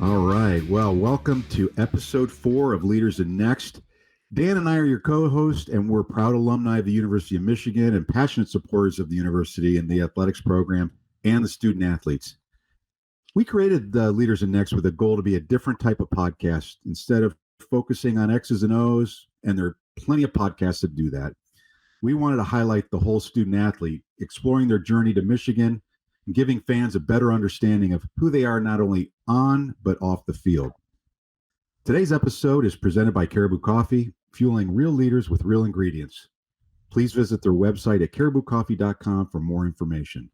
All right. Well, welcome to episode 4 of Leaders in Next. Dan and I are your co hosts, and we're proud alumni of the University of Michigan and passionate supporters of the university and the athletics program and the student athletes. We created Leaders in Next with a goal to be a different type of podcast instead of focusing on X's and O's, and there are plenty of podcasts that do that. We wanted to highlight the whole student athlete, exploring their journey to Michigan and giving fans a better understanding of who they are not only on but off the field. Today's episode is presented by Caribou Coffee, fueling real leaders with real ingredients. Please visit their website at cariboucoffee.com for more information.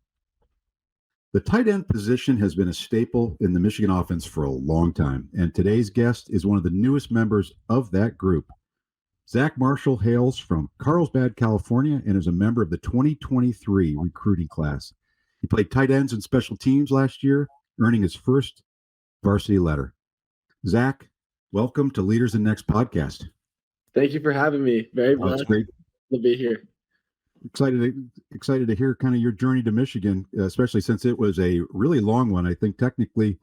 The tight end position has been a staple in the Michigan offense for a long time, and today's guest is one of the newest members of that group. Zack Marshall hails from Carlsbad, California, and is a member of the 2023 recruiting class. He played tight ends and special teams last year, earning his first varsity letter. Zack, welcome to Leaders in Next podcast. Thank you for having me. Very blessed great to be here. Excited to hear kind of your journey to Michigan, especially since it was a really long one. I think technically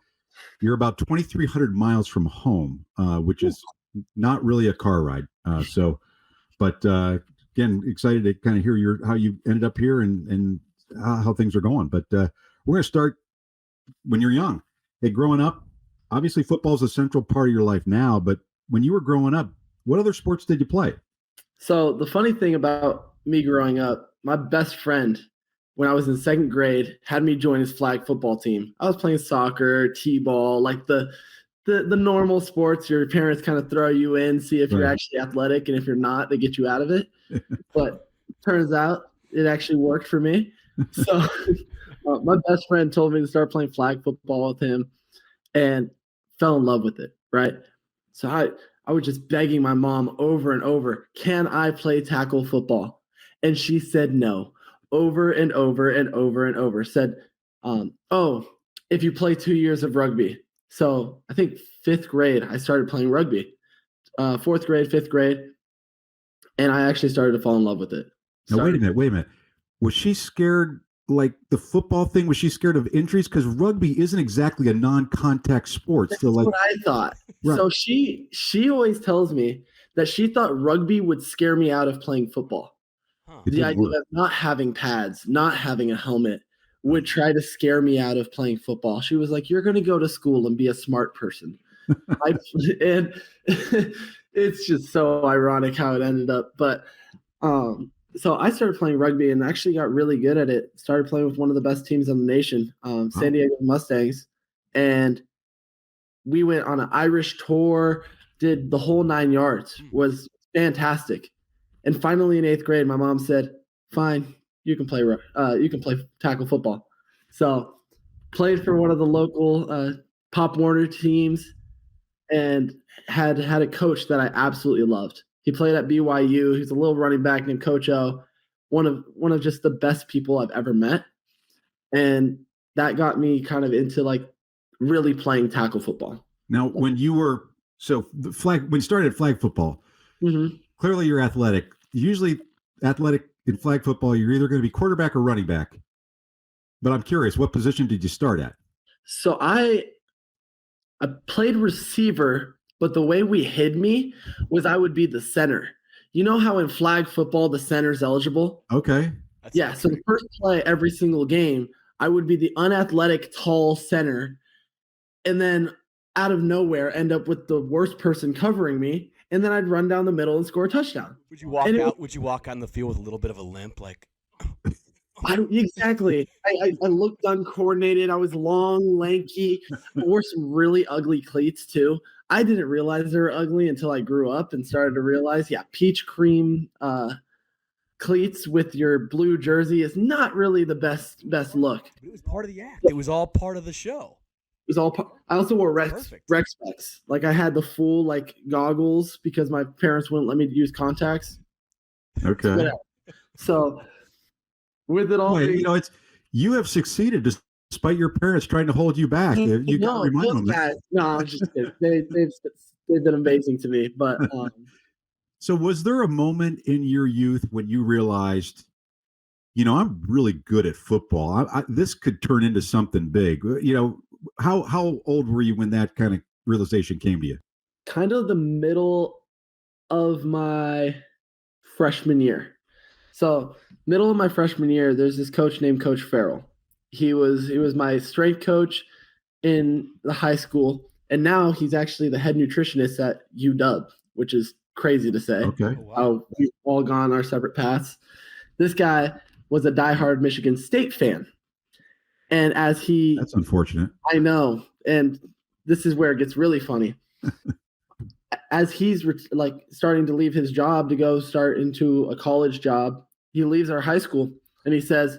you're about 2,300 miles from home, which is not really a car ride. But again, excited to kind of hear how you ended up here and how things are going. But we're going to start when you're young. Hey, growing up, obviously football is a central part of your life now, but when you were growing up, what other sports did you play? So the funny thing about me growing up, my best friend, when I was in second grade, had me join his flag football team. I was playing soccer, t-ball, like the normal sports your parents kind of throw you in, see if you're actually athletic, and if you're not, they get you out of it. But turns out it actually worked for me. So my best friend told me to start playing flag football with him and fell in love with it, right? So I was just begging my mom over and over, can I play tackle football? And she said no, over and over and over and over. Said, if you play 2 years of rugby. So I think fifth grade, I started playing rugby. Fourth grade, fifth grade, and I actually started to fall in love with it. Now, wait a minute. Was she scared, like the football thing? Was she scared of injuries? Because rugby isn't exactly a non-contact sport. That's so like what I thought. Right. So she always tells me that she thought rugby would scare me out of playing football. The idea of not having pads, not having a helmet would try to scare me out of playing football. She was like, you're going to go to school and be a smart person. And it's just so ironic how it ended up. But so I started playing rugby and actually got really good at it. Started playing with one of the best teams in the nation, San Diego Mustangs. And we went on an Irish tour, did the whole 9 yards, was fantastic. And finally in 8th grade, my mom said, fine, you can play tackle football. So played for one of the local Pop Warner teams and had a coach that I absolutely loved. He played at BYU. He's a little running back named Coach O, one of just the best people I've ever met. And that got me kind of into like really playing tackle football. Now, when you were when you started flag football, clearly you're athletic. Usually athletic in flag football, you're either going to be quarterback or running back. But I'm curious, what position did you start at? So I played receiver, but the way we hid me was I would be the center. You know how in flag football the center's eligible? Okay. So the first play every single game, I would be the unathletic tall center, and then out of nowhere end up with the worst person covering me, and then I'd run down the middle and score a touchdown. Would you walk out? Would you walk on the field with a little bit of a limp, like? Exactly. I looked uncoordinated. I was long, lanky. I wore some really ugly cleats too. I didn't realize they were ugly until I grew up and started to realize, peach cream cleats with your blue jersey is not really the best look. It was part of the act. It was all part of the show. It was all. I also wore rec specs. Like I had the full like goggles because my parents wouldn't let me use contacts. Okay. So with it all, you have succeeded despite your parents trying to hold you back. You got to remind them. No, I'm just kidding. They've been amazing to me. But so, was there a moment in your youth when you realized, I'm really good at football? This could turn into something big. how old were you when that kind of realization came to you? Kind of the middle of my freshman year. So middle of my freshman year, there's this coach named Coach Farrell. He was my strength coach in the high school, and now he's actually the head nutritionist at UW, which is crazy to say. Okay. Oh, wow. We've all gone our separate paths. This guy was a diehard Michigan State fan, and That's unfortunate. I know, and this is where it gets really funny. As he's like starting to leave his job to go start into a college job, he leaves our high school and he says,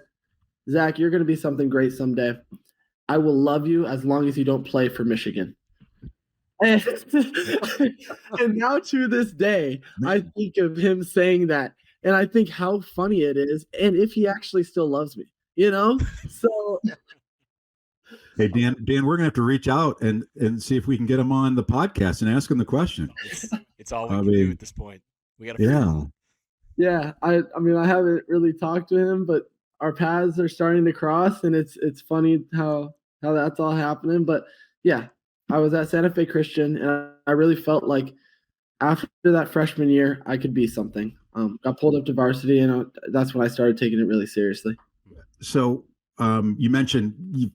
"Zach, you're going to be something great someday. I will love you as long as you don't play for Michigan." And, and now to this day, I think of him saying that, and I think how funny it is, and if he actually still loves me, So, Hey, Dan, we're gonna have to reach out and see if we can get him on the podcast and ask him the question. It's all we can do at this point. We got to. Yeah. I mean, I haven't really talked to him, but our paths are starting to cross, and it's funny how that's all happening. But yeah, I was at Santa Fe Christian, and I really felt like after that freshman year, I could be something. Got pulled up to varsity, and that's when I started taking it really seriously. So you mentioned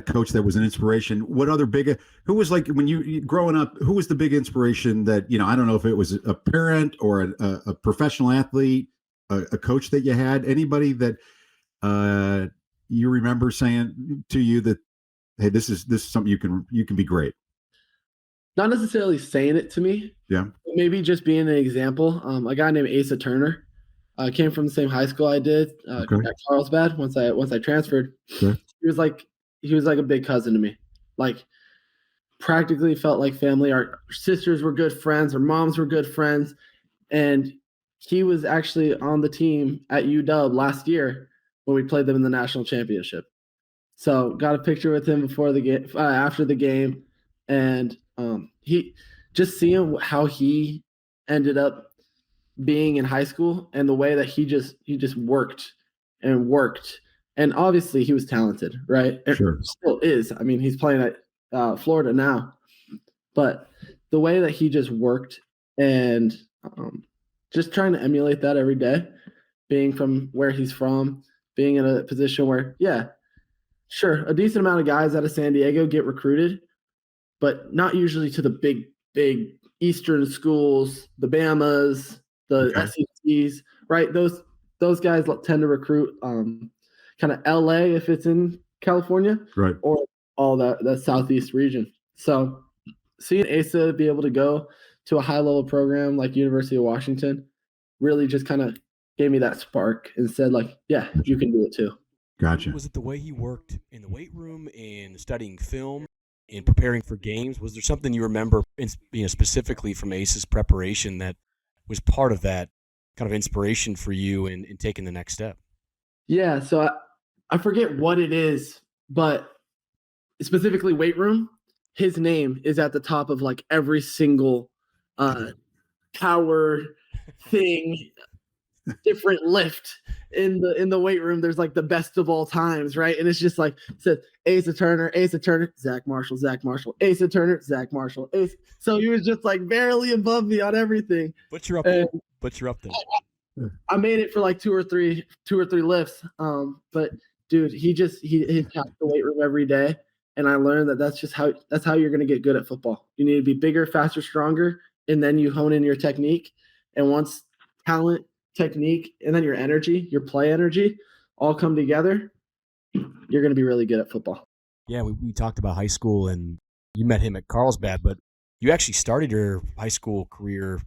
coach that was an inspiration. What other who was like when you growing up, who was the big inspiration that, I don't know if it was a parent or a professional athlete, a coach that you had, anybody that you remember saying to you that, hey, this is something you can be great? Not necessarily saying it to me. Yeah. But maybe just being an example. A guy named Asa Turner came from the same high school I did at Carlsbad once I transferred. Okay. He was like a big cousin to me. Like practically felt like family. Our sisters were good friends. Our moms were good friends. And he was actually on the team at UW last year when we played them in the national championship. So got a picture with him before the game, after the game, and he just seeing how he ended up being in high school and the way that he just worked and worked. And obviously he was talented, right? Sure. Still is. I mean, he's playing at Florida now, but the way that he just worked and just trying to emulate that every day, being from where he's from, being in a position where, yeah, sure, a decent amount of guys out of San Diego get recruited, but not usually to the big Eastern schools, the Bamas, the SECs, right? Those guys tend to recruit kind of LA if it's in California, right, or all the Southeast region. So seeing Asa be able to go to a high-level program like University of Washington really just kind of gave me that spark and said, like, yeah, you can do it too. Gotcha. Was it the way he worked in the weight room, in studying film, in preparing for games? Was there something you remember, specifically from Ace's preparation that was part of that kind of inspiration for you in taking the next step? Yeah, so I forget what it is, but specifically weight room, his name is at the top of like every single power thing, different lift in the weight room. There's like the best of all times, right? And it's just like it says Asa Turner, Zack Marshall, Asa Turner, Zack Marshall. So he was just like barely above me on everything. But you're up there. I made it for like two or three lifts. But dude, he tapped the weight room every day, and I learned that's how you're going to get good at football. You need to be bigger, faster, stronger, and then you hone in your technique. And once talent, technique, and then your energy, your play energy, all come together, you're going to be really good at football. Yeah, we talked about high school, and you met him at Carlsbad, but you actually started your high school career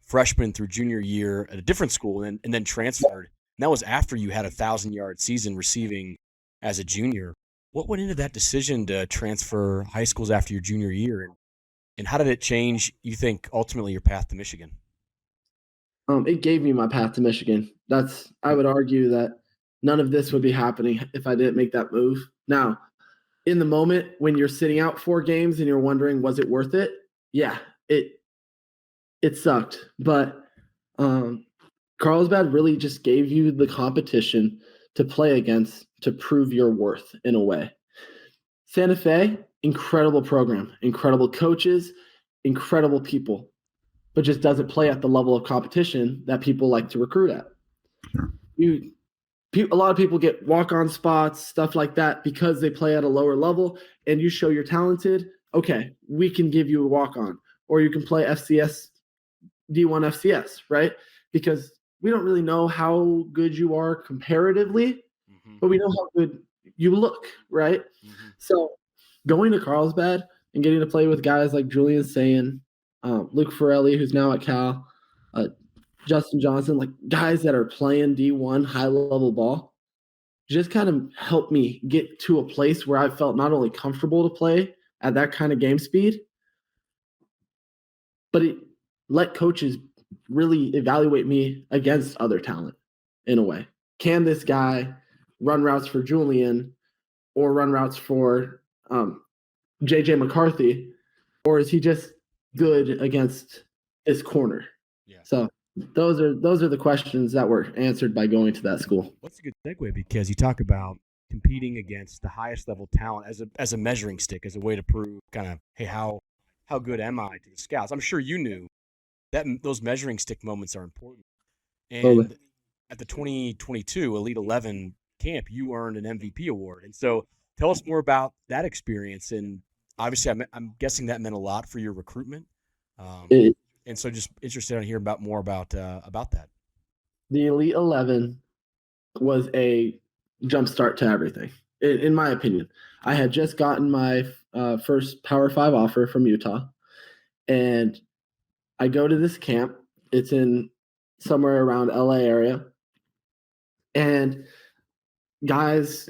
freshman through junior year at a different school and then transferred. And that was after you had a 1,000-yard season receiving as a junior. What went into that decision to transfer high schools after your junior year? And how did it change, you think, ultimately your path to Michigan? It gave me my path to Michigan. I would argue that none of this would be happening if I didn't make that move. Now, in the moment when you're sitting out 4 games and you're wondering, was it worth it? Yeah, it sucked. But Carlsbad really just gave you the competition to play against to prove your worth in a way. Santa Fe, incredible program, incredible coaches, incredible people, but just doesn't play at the level of competition that people like to recruit at. Sure. A lot of people get walk-on spots, stuff like that, because they play at a lower level, and you show you're talented. Okay, we can give you a walk-on, or you can play FCS, D1 FCS, right? Because we don't really know how good you are comparatively, but we know how good you look, right? So going to Carlsbad and getting to play with guys like Julian Sayin, Luke Forelli, who's now at Cal, Justin Johnson, like guys that are playing D1 high-level ball, just kind of helped me get to a place where I felt not only comfortable to play at that kind of game speed, but it let coaches really evaluate me against other talent in a way. Can this guy run routes for Julian or run routes for JJ McCarthy, or is he just good against his corner? Yeah. So those are the questions that were answered by going to that school. What's a good segue, because you talk about competing against the highest level talent as a measuring stick, as a way to prove kind of, hey, how good am I to the scouts? I'm sure you knew that those measuring stick moments are important. And Totally. At the 2022 Elite 11 camp, you earned an MVP award. And so tell us more about that experience. And obviously, I'm guessing that meant a lot for your recruitment. And so just interested in hearing more about that. The Elite 11 was a jumpstart to everything, in my opinion. I had just gotten my first Power 5 offer from Utah, and I go to this camp. It's in somewhere around LA area, and guys,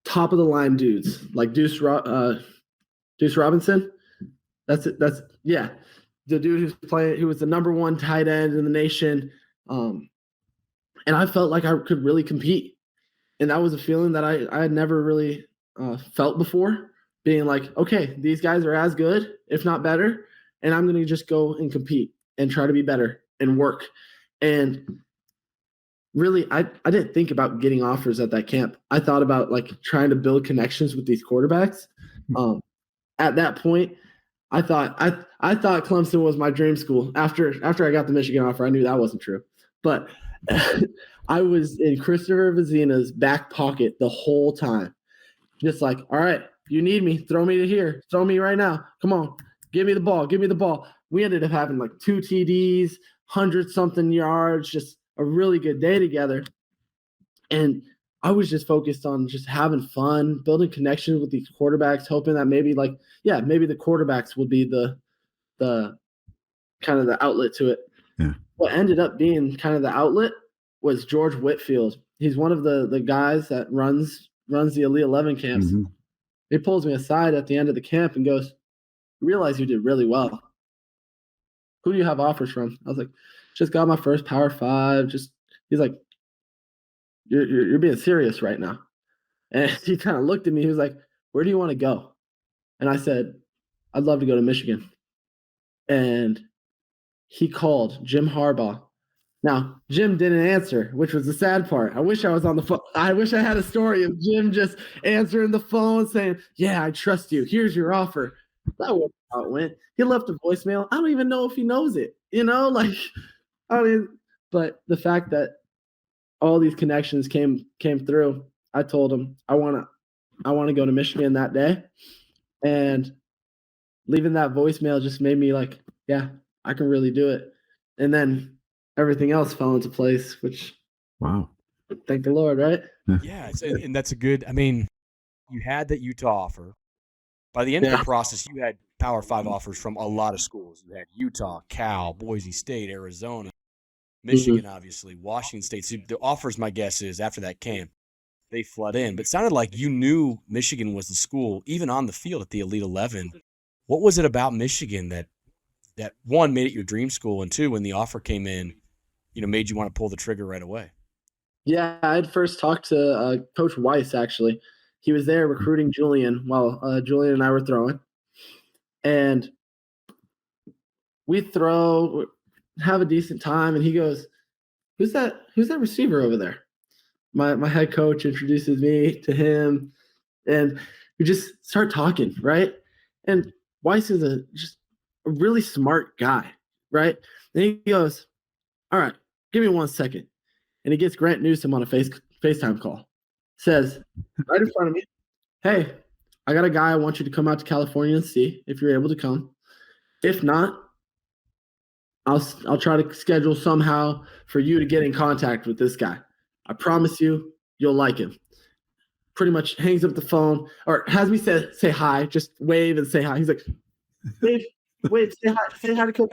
top of the line dudes like Deuce Robinson. That's it. Yeah, the dude who was the number 1 tight end in the nation. And I felt like I could really compete. And that was a feeling that I had never really felt before, being like, okay, these guys are as good, if not better, and I'm going to just go and compete and try to be better and work. And really, I didn't think about getting offers at that camp. I thought about like trying to build connections with these quarterbacks. At that point, I thought Clemson was my dream school. After I got the Michigan offer, I knew that wasn't true. But I was in Christopher Vizina's back pocket the whole time. Just like, all right, you need me, throw me to here. Throw me right now. Come on, give me the ball. Give me the ball. We ended up having like 2 TDs, 100-something yards, just a really good day together. And I was just focused on just having fun, building connections with these quarterbacks, hoping that maybe maybe the quarterbacks would be the kind of the outlet to it. Yeah. What ended up being kind of the outlet was George Whitfield. He's one of the guys that runs the Elite 11 camps. Mm-hmm. He pulls me aside at the end of the camp and goes, "Realize you did really well. Who do you have offers from?" I was like, "Just got my first Power 5." He's like, You're being serious right now. And he kind of looked at me. He was like, "Where do you want to go?" And I said, "I'd love to go to Michigan." And he called Jim Harbaugh. Now, Jim didn't answer, which was the sad part. I wish I was on the phone. I wish I had a story of Jim just answering the phone saying, "Yeah, I trust you. Here's your offer." That wasn't how it went. He left a voicemail. I don't even know if he knows it. But the fact that all these connections came through, I told him I want to go to Michigan that day. And leaving that voicemail just made me like, yeah, I can really do it. And then everything else fell into place, which, wow, thank the Lord, right? Yeah, and that's a good. I mean, you had that Utah offer. By the end of the process, you had Power 5 offers from a lot of schools. You had Utah, Cal, Boise State, Arizona, Michigan, obviously, Washington State. So the offers, my guess is, after that camp, they flood in. But it sounded like you knew Michigan was the school, even on the field at the Elite 11. What was it about Michigan that one, made it your dream school, and two, when the offer came in, made you want to pull the trigger right away? Yeah, I had first talked to Coach Weiss, actually. He was there recruiting Julian while Julian and I were throwing. And we have a decent time, and he goes, who's that receiver over there? My head coach introduces me to him, and we just start talking, right? And Weiss is just a really smart guy, right? And he goes, all right, give me 1 second. And he gets Grant Newsom on a FaceTime call. Says, right in front of me, hey, I got a guy I want you to come out to California and see if you're able to come. If not, I'll try to schedule somehow for you to get in contact with this guy. I promise you'll like him. Pretty much hangs up the phone or has me say hi, just wave and say hi. He's like, wave, say hi to Coach.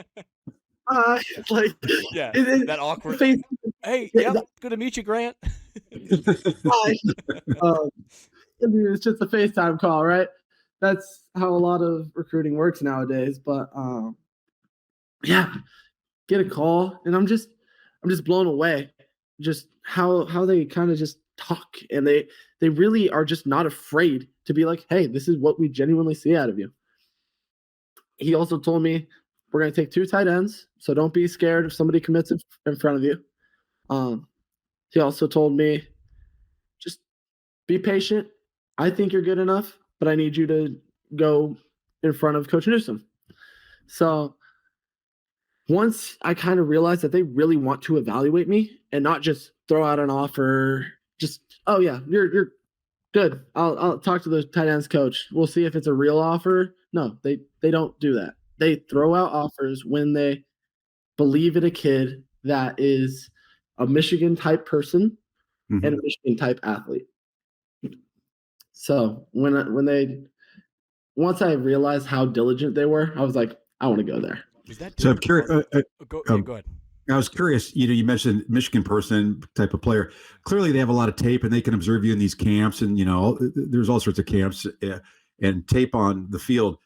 Like, Yeah, that awkward. Face, hey, yeah, good to meet you, Grant. Hi. It's just a FaceTime call, right? That's how a lot of recruiting works nowadays. But yeah, get a call, and I'm just blown away. Just how they kind of just talk, and they really are just not afraid to be like, hey, this is what we genuinely see out of you. He also told me we're going to take 2 tight ends, so don't be scared if somebody commits in front of you. He also told me just be patient. I think you're good enough, but I need you to go in front of Coach Newsom. So once I kind of realized that they really want to evaluate me and not just throw out an offer, just, oh yeah, you're good. I'll talk to the tight ends coach. We'll see if it's a real offer. No, they don't do that. They throw out offers when they believe in a kid that is a Michigan type person and a Michigan type athlete. So once I realized how diligent they were, I was like, I want to go there. So I'm curious. Go ahead. I was curious. You mentioned Michigan person type of player. Clearly, they have a lot of tape, and they can observe you in these camps. And there's all sorts of camps and tape on the field.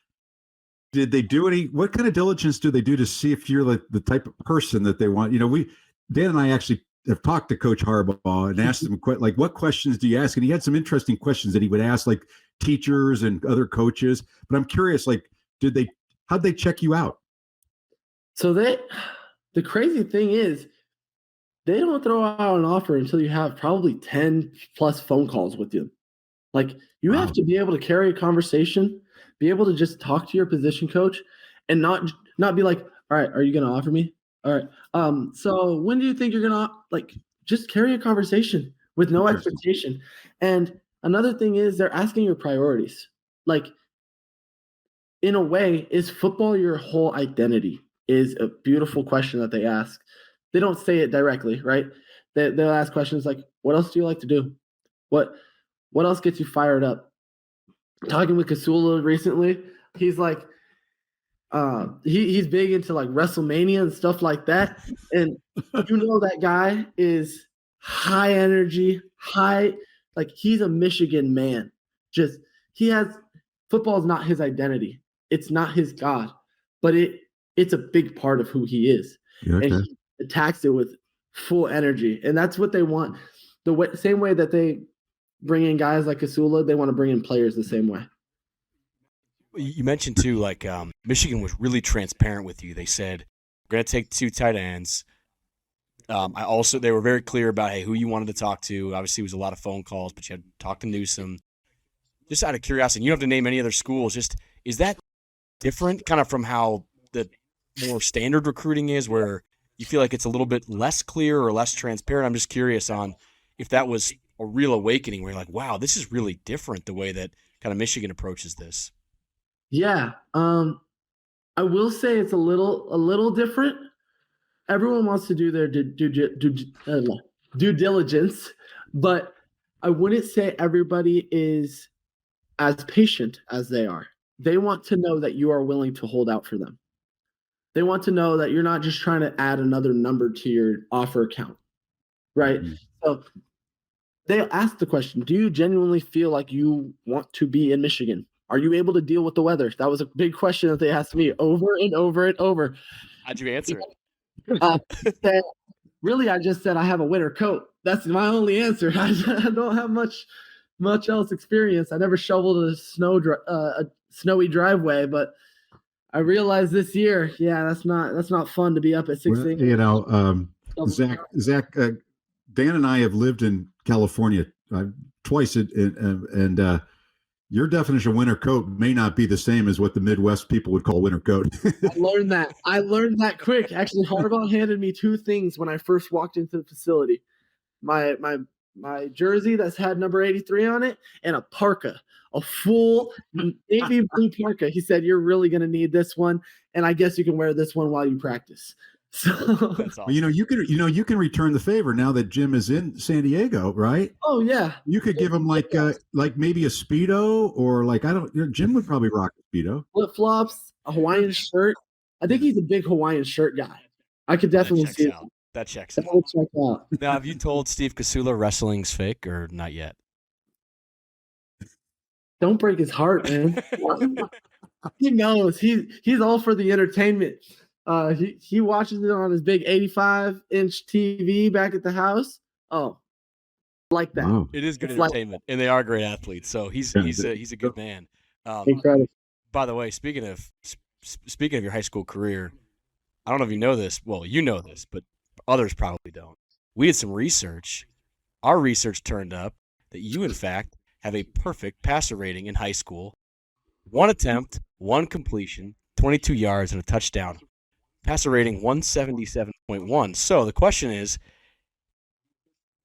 Did they do any? What kind of diligence do they do to see if you're like the type of person that they want? Dan and I actually have talked to Coach Harbaugh and asked him like, what questions do you ask? And he had some interesting questions that he would ask like teachers and other coaches. But I'm curious, like, how'd they check you out? So the crazy thing is they don't throw out an offer until you have probably 10 plus phone calls with you. Like you have to be able to carry a conversation, be able to just talk to your position coach and not be like, all right, are you going to offer me? All right. So when do you think you're going to just carry a conversation with no expectation? And another thing is they're asking your priorities. Like in a way, is football your whole identity? Is a beautiful question that they ask. They don't say it directly, right? They'll ask questions like, what else do you like to do? What else gets you fired up? Talking with Kasula recently, he's like, he's big into like WrestleMania and stuff like that. And that guy is high energy, like he's a Michigan man. Just football is not his identity. It's not his God, but it's a big part of who he is. Okay. And he attacks it with full energy. And that's what they want. Same way that they bring in guys like Kasula, they want to bring in players the same way. You mentioned too, like Michigan was really transparent with you. They said, we're going to take 2 tight ends. They were very clear about, hey, who you wanted to talk to. Obviously, it was a lot of phone calls, but you had to talk to Newsom. Just out of curiosity, you don't have to name any other schools. Just, is that different kind of from how the more standard recruiting is, where you feel like it's a little bit less clear or less transparent? I'm just curious on if that was a real awakening where you're like, wow, this is really different the way that kind of Michigan approaches this. Yeah. I will say it's a little different. Everyone wants to do their due diligence, but I wouldn't say everybody is as patient as they are. They want to know that you are willing to hold out for them. They want to know that you're not just trying to add another number to your offer account, right? Mm-hmm. So they'll ask the question, do you genuinely feel like you want to be in Michigan? Are you able to deal with the weather? That was a big question that they asked me over and over and over. How'd you answer it? Really, I just said I have a winter coat. That's my only answer. I don't have much else experience. I never shoveled a snowy driveway, but I realized this year, that's not fun to be up at 6 a.m. Zach, Dan and I have lived in California twice, and Your definition of winter coat may not be the same as what the Midwest people would call winter coat. I learned that. I learned that quick. Actually, Harbaugh handed me 2 things when I first walked into the facility. My jersey that's had number 83 on it and a parka, a full navy blue parka. He said, "You're really going to need this one, and I guess you can wear this one while you practice." So That's awesome. Well, you can return the favor now that Jim is in San Diego, right? oh yeah, You could give him like maybe a Speedo, or like, I don't, Jim would probably rock a Speedo. flip flops, a Hawaiian shirt. I think he's a big Hawaiian shirt guy. I could definitely That checks see out. That checks that out. would check out. Now, have you told Steve Kasula wrestling's fake or not yet? Don't break his heart, man. He knows he's all for the entertainment. He watches it on his big 85-inch TV back at the house. Oh, like that. Wow. It is good It's like- entertainment, and they are great athletes. So he's a good man. Incredible. By the way, speaking of your high school career, I don't know if you know this. Well, you know this, but others probably don't. We did some research. Our research turned up that you, in fact, have a perfect passer rating in high school. 1 attempt, 1 completion, 22 yards, and a touchdown. Passer rating 177.1. So the question is,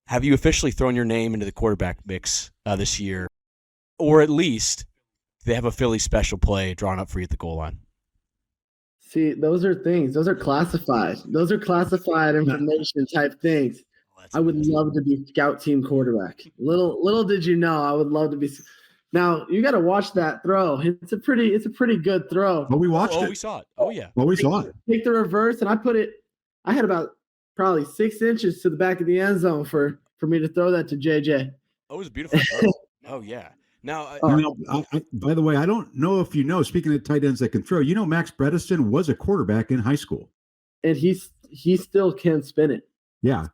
have you officially thrown your name into the quarterback mix this year? Or at least they have a Philly special play drawn up for you at the goal line? See, those are things. Those are classified. Those are classified information type things. I would love to be scout team quarterback. Little did you know, I would love to be. Now you got to watch that throw. It's a pretty good throw. Well, we watched it. We saw it. Oh yeah. Well, we saw it. Take the reverse, and I had about probably 6 inches to the back of the end zone for me to throw that to JJ. Oh, it was a beautiful throw. Oh yeah. Now, By the way, I don't know if you know, speaking of tight ends that can throw, Max Bredesen was a quarterback in high school. And he still can spin it. Yeah.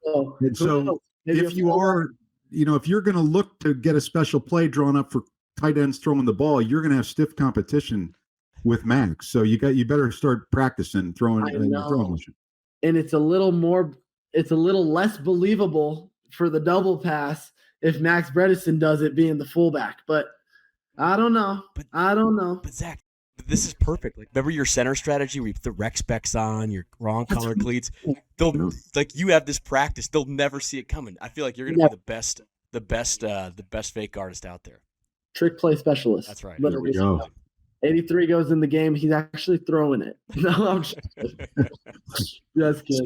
So if you are, if you're going to look to get a special play drawn up for tight ends throwing the ball, you're going to have stiff competition with Max. So you better start practicing throwing motion. And it's a little less believable for the double pass if Max Bredesen does it being the fullback. But I don't know. But Zach, this is perfect. Like, remember your center strategy where you put the rec specs on, your wrong color cleats? They'll you have this practice. They'll never see it coming. I feel like you're gonna be the best fake artist out there. Trick play specialist. That's right. There we go. 83 goes in the game. He's actually throwing it. No, I'm just kidding.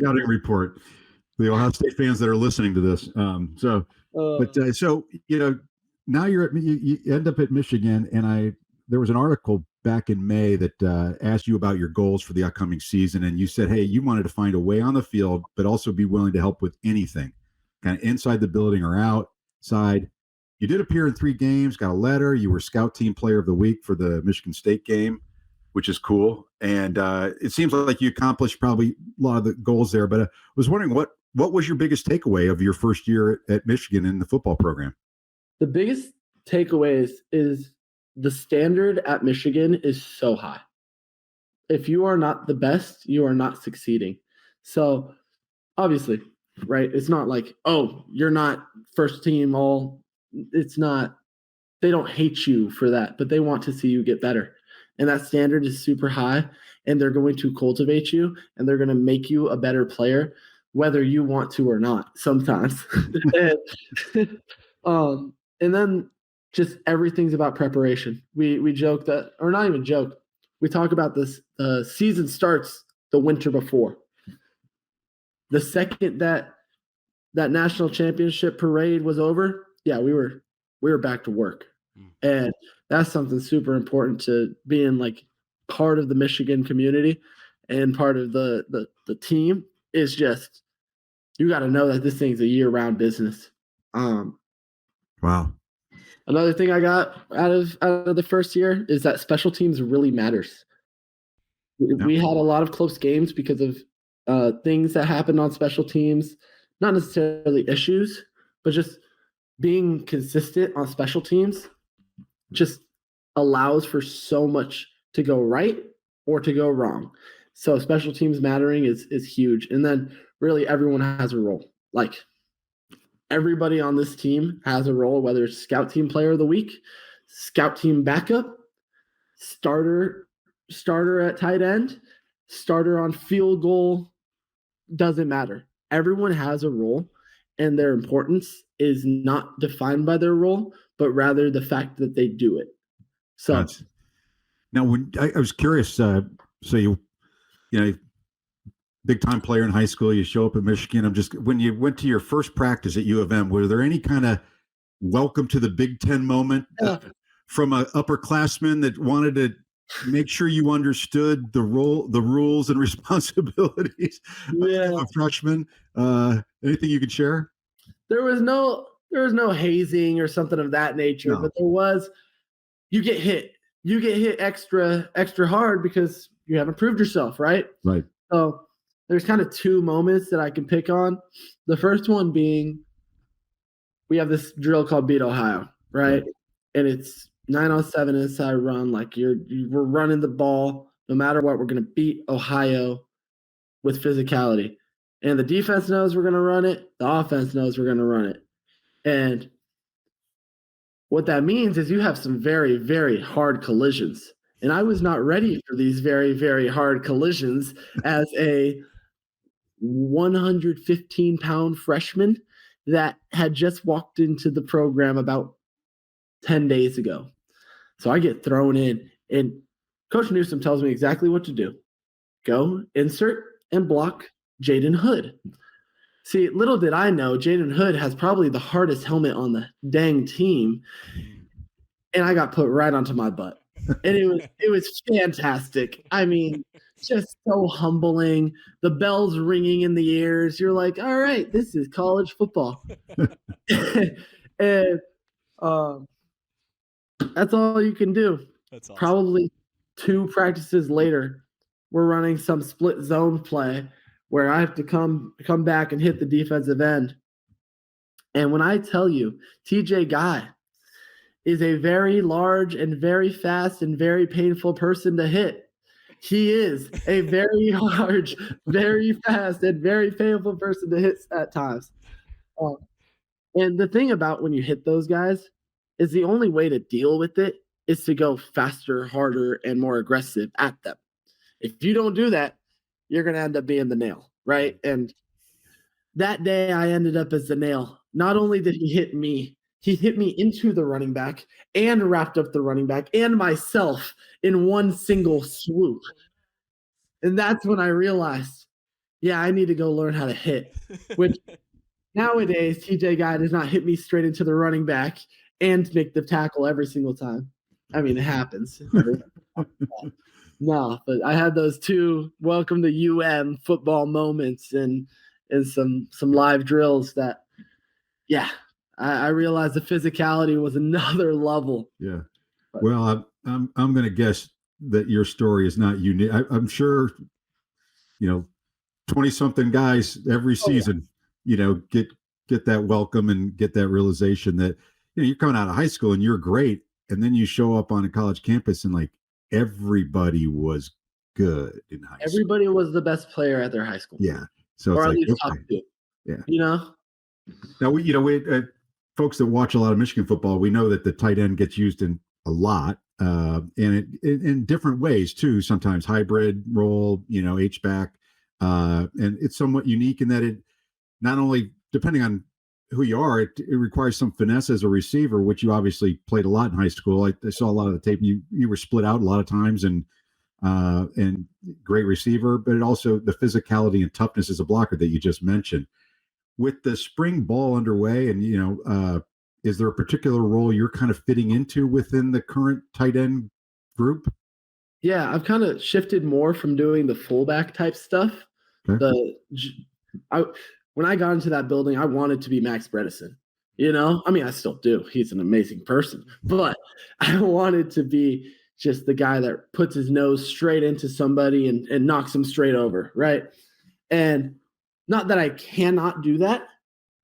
Scouting report. The Ohio State fans that are listening to this. So now you end up at Michigan, and there was an article back in May that asked you about your goals for the upcoming season, and you said, hey, you wanted to find a way on the field, but also be willing to help with anything, kind of inside the building or outside. You did appear in 3 games, got a letter. You were Scout Team Player of the Week for the Michigan State game, which is cool. And it seems like you accomplished probably a lot of the goals there. But I was wondering, what was your biggest takeaway of your first year at Michigan in the football program? The biggest takeaways is the standard at Michigan is so high. If you are not the best, you are not succeeding. So obviously, right, it's not like, oh, you're not first team all. It's not, they don't hate you for that, but they want to see you get better. And that standard is super high, and they're going to cultivate you, and they're going to make you a better player, whether you want to or not sometimes. And then just everything's about preparation. We joke that, or not even joke, we talk about this, season starts the winter before. The second that national championship parade was over, yeah, we were back to work. And that's something super important to being like part of the Michigan community and part of the team is just, you got to know that this thing's a year-round business. Wow. Another thing I got out of the first year is that special teams really matters. We had a lot of close games because of things that happened on special teams, not necessarily issues, but just being consistent on special teams just allows for so much to go right or to go wrong. So special teams mattering is huge. And then really everyone has a role. Like everybody on this team has a role, whether it's Scout Team Player of the Week, scout team backup, starter at tight end, starter on field goal, doesn't matter. Everyone has a role, and their importance is not defined by their role, but rather the fact that they do it. So now, when I was curious, so you know, big time player in high school, you show up at Michigan. When you went to your first practice at U of M, were there any kind of welcome to the Big Ten moment from an upperclassman that wanted to make sure you understood the rules and responsibilities of a freshman? Anything you could share? There was no hazing or something of that nature, but there was. You get hit extra hard because you haven't proved yourself, right? Right. So there's kind of two moments that I can pick on. The first one being, we have this drill called Beat Ohio, right? And it's 9-on-7 inside run. Like we're running the ball. No matter what, we're going to beat Ohio with physicality. And the defense knows we're going to run it. The offense knows we're going to run it. And what that means is you have some very, very hard collisions. And I was not ready for these very, very hard collisions as a 115-pound freshman that had just walked into the program about 10 days ago. So I get thrown in, and Coach Newsom tells me exactly what to do. Go, insert, and block Jaden Hood. See, little did I know, Jaden Hood has probably the hardest helmet on the dang team, and I got put right onto my butt. And it was fantastic. I mean, just so humbling. The bells ringing in the ears. You're like, all right, this is college football. And that's all you can do. That's awesome. Probably 2 practices later, we're running some split zone play where I have to come back and hit the defensive end. And when I tell you, TJ Guy is a very large and very fast and very painful person to hit. He is a very large, very fast, and very painful person to hit at times. And the thing about when you hit those guys is the only way to deal with it is to go faster, harder, and more aggressive at them. If you don't do that, you're going to end up being the nail, right? And that day I ended up as the nail. Not only did he hit me into the running back and wrapped up the running back and myself in one single swoop. And that's when I realized, I need to go learn how to hit, which nowadays TJ Guy does not hit me straight into the running back and make the tackle every single time. I mean, it happens. No, but I had those 2 welcome to UM football moments and some live drills that, I realized the physicality was another level. Yeah. Well, I'm going to guess that your story is not unique. I'm sure, 20-something guys every season, get that welcome and get that realization that, you're coming out of high school and you're great. And then you show up on a college campus and like everybody was good in high school. Everybody was the best player at their high school. Yeah. So or it's at like, least top 2. Yeah. Now, we folks that watch a lot of Michigan football, we know that the tight end gets used in a lot, and in different ways too. Sometimes hybrid role, H-back, and it's somewhat unique in that it not only, depending on who you are, it requires some finesse as a receiver, which you obviously played a lot in high school. I saw a lot of the tape. You were split out a lot of times, and great receiver, but it also the physicality and toughness as a blocker that you just mentioned. With the spring ball underway, and is there a particular role you're kind of fitting into within the current tight end group? Yeah, I've kind of shifted more from doing the fullback type stuff. Okay. When I got into that building, I wanted to be Max Bredesen. I mean, I still do. He's an amazing person, but I wanted to be just the guy that puts his nose straight into somebody and knocks him straight over, right? And not that I cannot do that,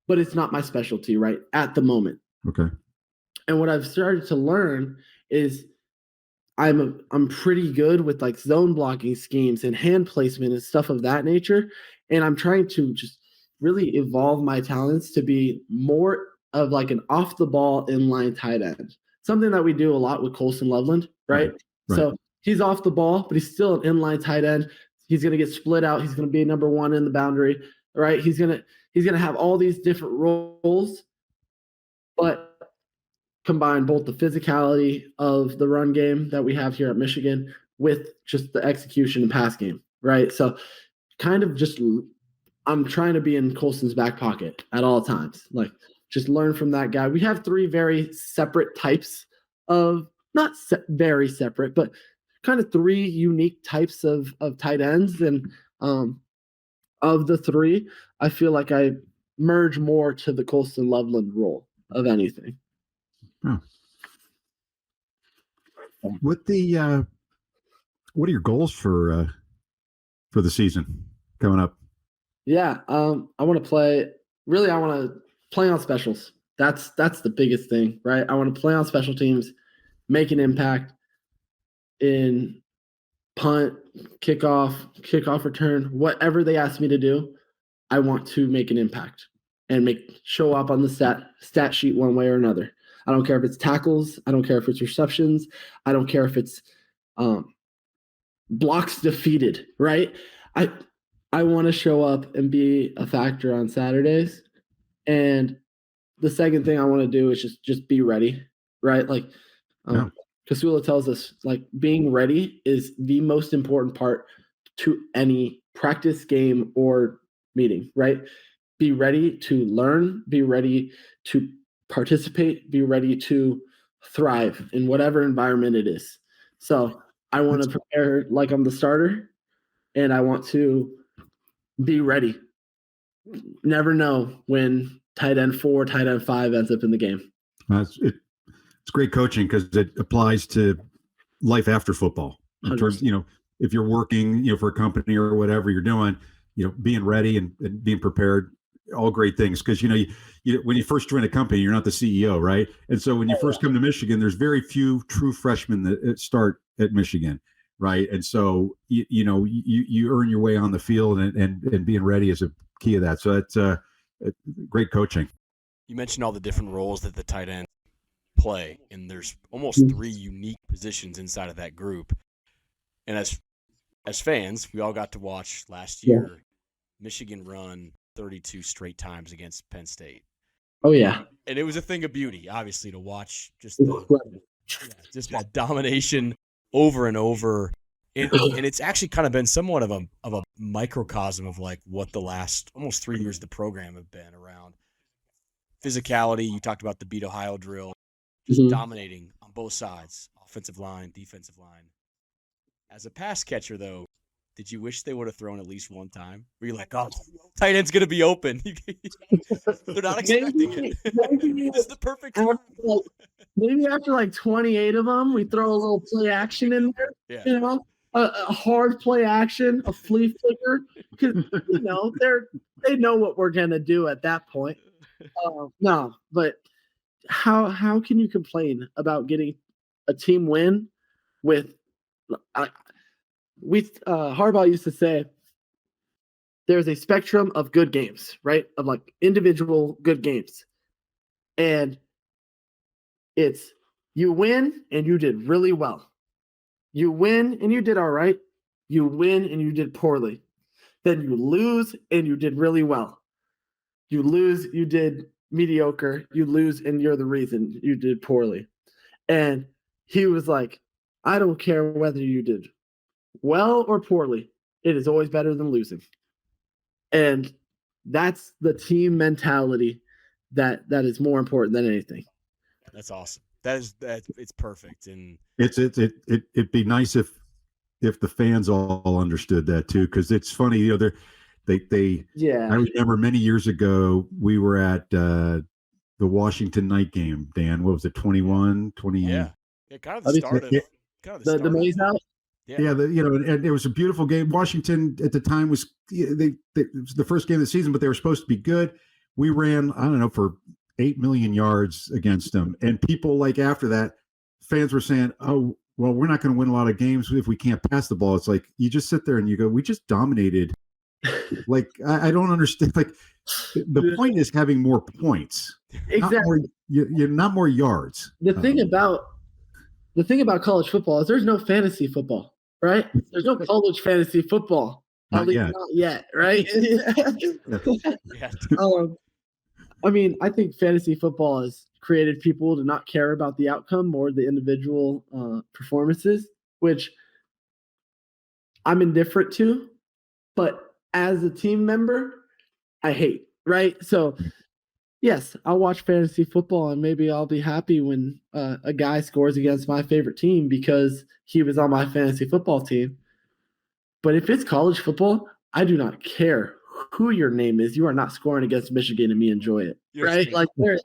but it's not my specialty right at the moment. Okay. And what I've started to learn is I'm pretty good with like zone blocking schemes and hand placement and stuff of that nature. And I'm trying to just really evolve my talents to be more of like an off the ball inline tight end. something that we do a lot with Colson Loveland, right? So he's off the ball, but he's still an inline tight end. He's going to get split out. He's going to be number one in the boundary, right? He's going to have all these different roles, but combine both the physicality of the run game that we have here at Michigan with just the execution and pass game, right? So kind of just I'm trying to be in Colson's back pocket at all times. Like just learn from that guy. We have 3 very separate types of not very separate, but kind of 3 unique types of tight ends. And of the 3, I feel like I merge more to the Colson Loveland role of anything. Oh. What are your goals for the season coming up? Yeah, I want to play on specials. That's the biggest thing, right? I want to play on special teams, make an impact in punt, kickoff return, whatever they ask me to do. I want to make an impact and show up on the stat sheet one way or another. I don't care if it's tackles. I don't care if it's receptions. I don't care if it's blocks defeated, right? I want to show up and be a factor on Saturdays. And the second thing I want to do is just be ready, right? Like Kasula tells us, like being ready is the most important part to any practice, game, or meeting, right? Be ready to learn, be ready to participate, be ready to thrive in whatever environment it is. So I want to prepare like I'm the starter, and I want to be ready. Never know when tight end 4, tight end 5 ends up in the game. It's great coaching because it applies to life after football. In terms, if you're working, for a company or whatever you're doing, being ready and being prepared, all great things. Because when you first join a company, you're not the CEO, right? And so when you first come to Michigan, there's very few true freshmen that start at Michigan, right? And so you earn your way on the field, and being ready is a key of that. So that's great coaching. You mentioned all the different roles that the tight end play, and there's almost 3 unique positions inside of that group. And as fans, we all got to watch last year Michigan run 32 straight times against Penn State. Oh yeah, and it was a thing of beauty, obviously, to watch just that domination over and over. And it's actually kind of been somewhat of a microcosm of like what the last almost 3 years of the program have been around physicality. You talked about the Beat Ohio drill, just dominating on both sides, offensive line, defensive line. As a pass catcher, though, did you wish they would have thrown at least one time? Were you like, oh, tight end's going to be open? They're not expecting it. This is the perfect time. Maybe after like 28 of them, we throw a little play action in there. Yeah. A hard play action, a flea flicker. Because, they know what we're going to do at that point. No, but how can you complain about getting a team win with Harbaugh used to say there's a spectrum of good games, right? Of like individual good games. And it's you win and you did really well. You win and you did all right. You win and you did poorly. Then you lose and you did really well. You lose, you did mediocre. You lose and you're the reason you did poorly. And he was like, I don't care whether you did well or poorly. It is always better than losing. And that's the team mentality that is more important than anything. That's awesome. It's perfect. And it'd be nice if the fans all understood that too, because it's funny, they I remember many years ago we were at the Washington night game. Dan, what was it, 21, 20? Yeah, kind of the start of the maze out. Yeah, and it was a beautiful game. Washington at the time was it was the first game of the season, but they were supposed to be good. We ran, I don't know, for 8 million yards against them, and people like after that, fans were saying, "Oh, well, we're not going to win a lot of games if we can't pass the ball." It's like you just sit there and you go, "We just dominated." Like I don't understand. Like The point is having more points. Exactly. Not more yards. The thing about college football is there's no fantasy football, right? There's no college fantasy football. At least not yet, right? I mean, I think fantasy football has created people to not care about the outcome or the individual performances, which I'm indifferent to. But as a team member, I hate, right? So, yes, I'll watch fantasy football and maybe I'll be happy when a guy scores against my favorite team because he was on my fantasy football team. But if it's college football, I do not care who your name is. You are not scoring against Michigan and me enjoy it, right? Like there is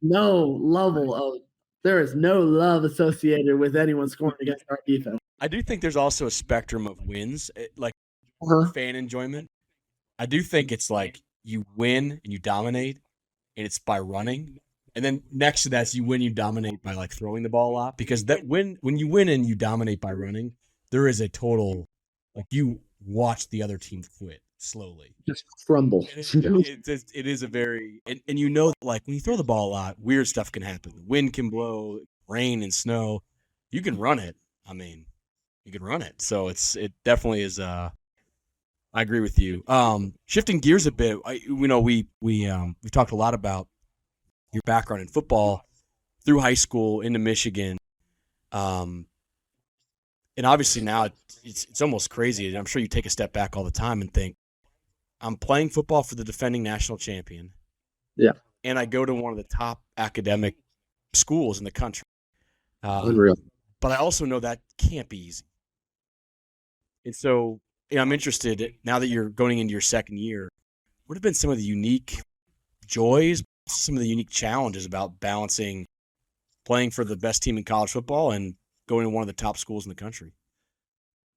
no there is no love associated with anyone scoring against our defense. I do think there's also a spectrum of wins, like fan enjoyment. I do think it's like you win and you dominate, and it's by running. And then next to that, you win, you dominate by like throwing the ball a lot. Because that when you win and you dominate by running, there is a total like you watch the other team quit slowly, just crumble. It is a very and you know like when you throw the ball a lot, weird stuff can happen. The wind can blow, rain and snow. You can run it. I mean, you can run it. So it definitely is. I agree with you. Shifting gears a bit, we talked a lot about your background in football through high school into Michigan, and obviously now it's almost crazy. I'm sure you take a step back all the time and think, I'm playing football for the defending national champion. Yeah, and I go to one of the top academic schools in the country. Unreal. But I also know that can't be easy, and so. I'm interested, now that you're going into your second year, what have been some of the unique joys, some of the unique challenges about balancing playing for the best team in college football and going to one of the top schools in the country?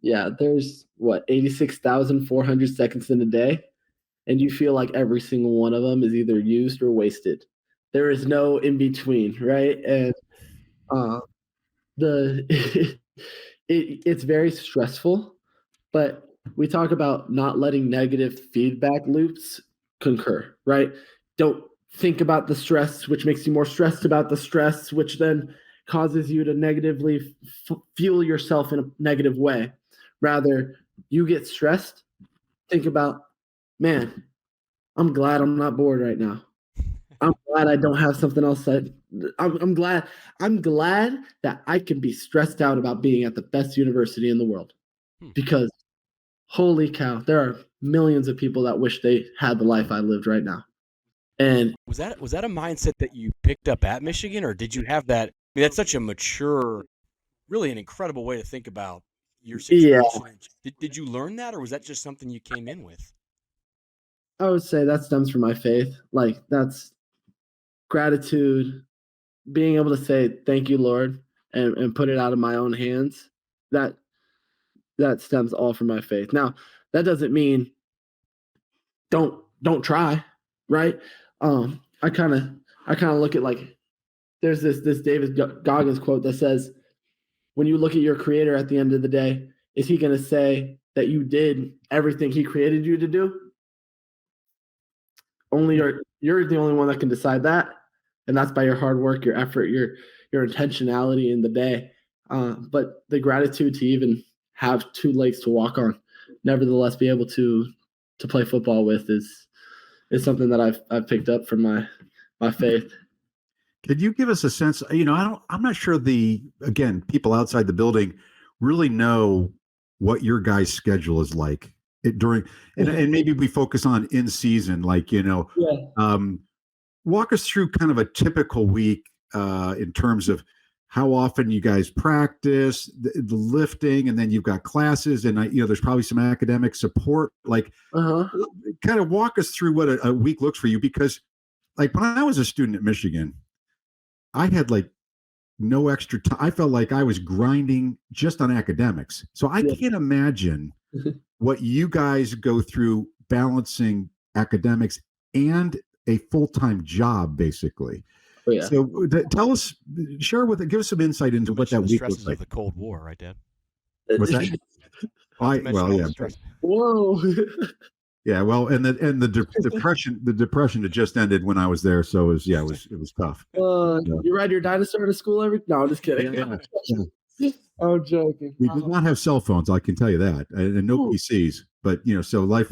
Yeah, there's 86,400 seconds in a day, and you feel like every single one of them is either used or wasted. There is no in between, right? And it's very stressful, but we talk about not letting negative feedback loops concur, right? Don't think about the stress, which makes you more stressed about the stress, which then causes you to negatively fuel yourself in a negative way. Rather, you get stressed, think about, man, I'm glad I'm not bored right now. I'm glad I don't have something else. I'm glad that I can be stressed out about being at the best university in the world, because holy cow, there are millions of people that wish they had the life I lived right now. And was that a mindset that you picked up at Michigan, or did you have that? I mean, that's such a mature, really an incredible way to think about your situation. Yeah. Did you learn that, or was that just something you came in with? I would say that stems from my faith. Like, that's gratitude, being able to say thank you, Lord, and put it out of my own hands. That stems all from my faith. Now, that doesn't mean don't try, right? I kind of look at, like, there's this David Goggins quote that says, when you look at your creator at the end of the day, is he going to say that you did everything he created you to do? You're the only one that can decide that, and that's by your hard work, your effort, your intentionality in the day. But the gratitude to even have two legs to walk on, nevertheless be able to play football with is something that I've picked up from my faith. Could you give us a sense? I'm not sure people outside the building really know what your guys' schedule is like during, and maybe we focus on in season, like, walk us through kind of a typical week in terms of how often you guys practice, the lifting, and then you've got classes, and there's probably some academic support. Like, kind of walk us through what a week looks for you, because, like, when I was a student at Michigan, I had like no extra time. I felt like I was grinding just on academics. So I can't imagine what you guys go through balancing academics and a full-time job, basically. Oh, yeah. So give us some insight into what that week looks like. Of the Cold War, right, Dad? What's that? Yeah. Whoa. Yeah, well, and the depression that just ended when I was there, so it was tough. You ride your dinosaur to school every? No, I'm just kidding. Yeah. I'm joking. We did not have cell phones, I can tell you that, and no PCs. But so life,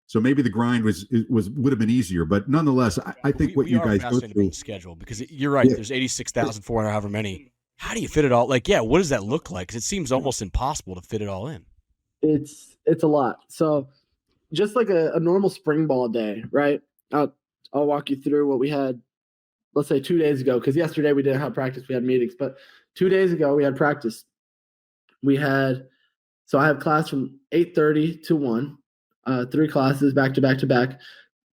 so maybe the grind would have been easier. But nonetheless, I think what you guys go through the schedule, because you're right. Yeah. There's 86,400, however many. How do you fit it all? Like, yeah, what does that look like? Because it seems almost impossible to fit it all in. It's a lot. So just like a normal spring ball day, right? I'll walk you through what we had, let's say 2 days ago, because yesterday we didn't have practice, we had meetings, but 2 days ago we had practice. So I have class from 8:30 to 1, 3 classes back to back to back.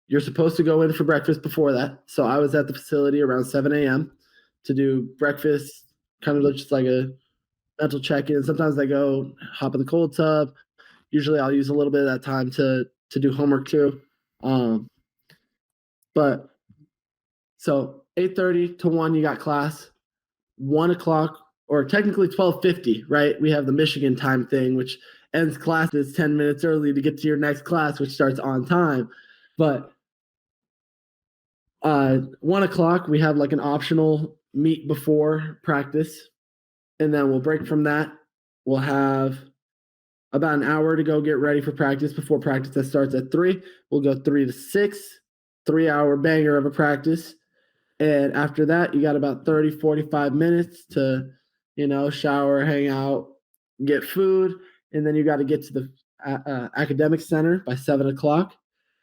You're supposed to go in for breakfast before that. So I was at the facility around 7 a.m. to do breakfast, kind of just like a mental check-in. Sometimes I go hop in the cold tub. Usually I'll use a little bit of that time to do homework too. But so 8:30 to 1, you got class. 1 o'clock, or technically 12:50, right? We have the Michigan time thing, which ends classes 10 minutes early to get to your next class, which starts on time. But 1 o'clock, we have like an optional meet before practice. And then we'll break from that. We'll have about an hour to go get ready for practice before practice that starts at 3. We'll go 3 to 6, 3-hour banger of a practice. And after that, you got about 30, 45 minutes to, shower, hang out, get food. And then you got to get to the academic center by 7 o'clock,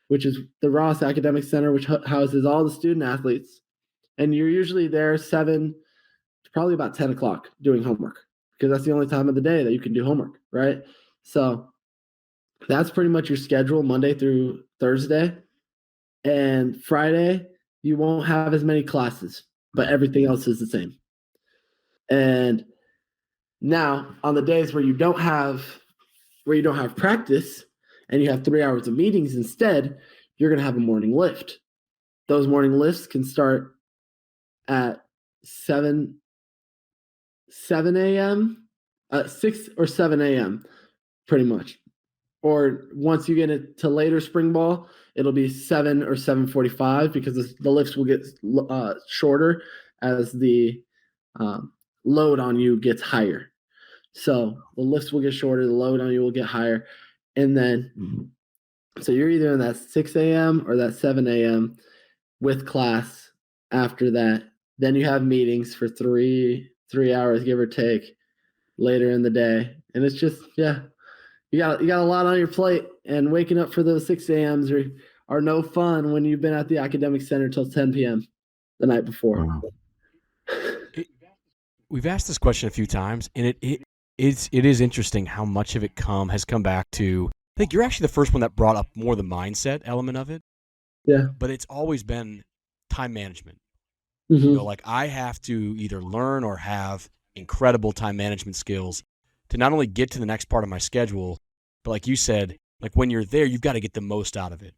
which is the Ross Academic Center, which houses all the student athletes. And you're usually there 7 to probably about 10 o'clock doing homework, because that's the only time of the day that you can do homework, right? So that's pretty much your schedule Monday through Thursday. And Friday, you won't have as many classes, but everything else is the same. And now on the days where you don't have practice and you have 3 hours of meetings instead, you're going to have a morning lift. Those morning lifts can start at 7 a.m., 6 or 7 a.m., pretty much. Or once you get it to later spring ball, it'll be 7 or 7:45, because the lifts will get shorter as the load on you gets higher. So the lifts will get shorter, the load on you will get higher. And then, so you're either in that 6 a.m. or that 7 a.m. with class after that. Then you have meetings for three hours, give or take, later in the day. And it's just, yeah. You got a lot on your plate, and waking up for those 6 a.m.s are no fun when you've been at the academic center till 10 p.m. the night before. Wow. We've asked this question a few times, and it is interesting how much of it has come back to. I think you're actually the first one that brought up more the mindset element of it. Yeah. But it's always been time management. Mm-hmm. Like, I have to either learn or have incredible time management skills to not only get to the next part of my schedule, but like you said, like when you're there, you've got to get the most out of it.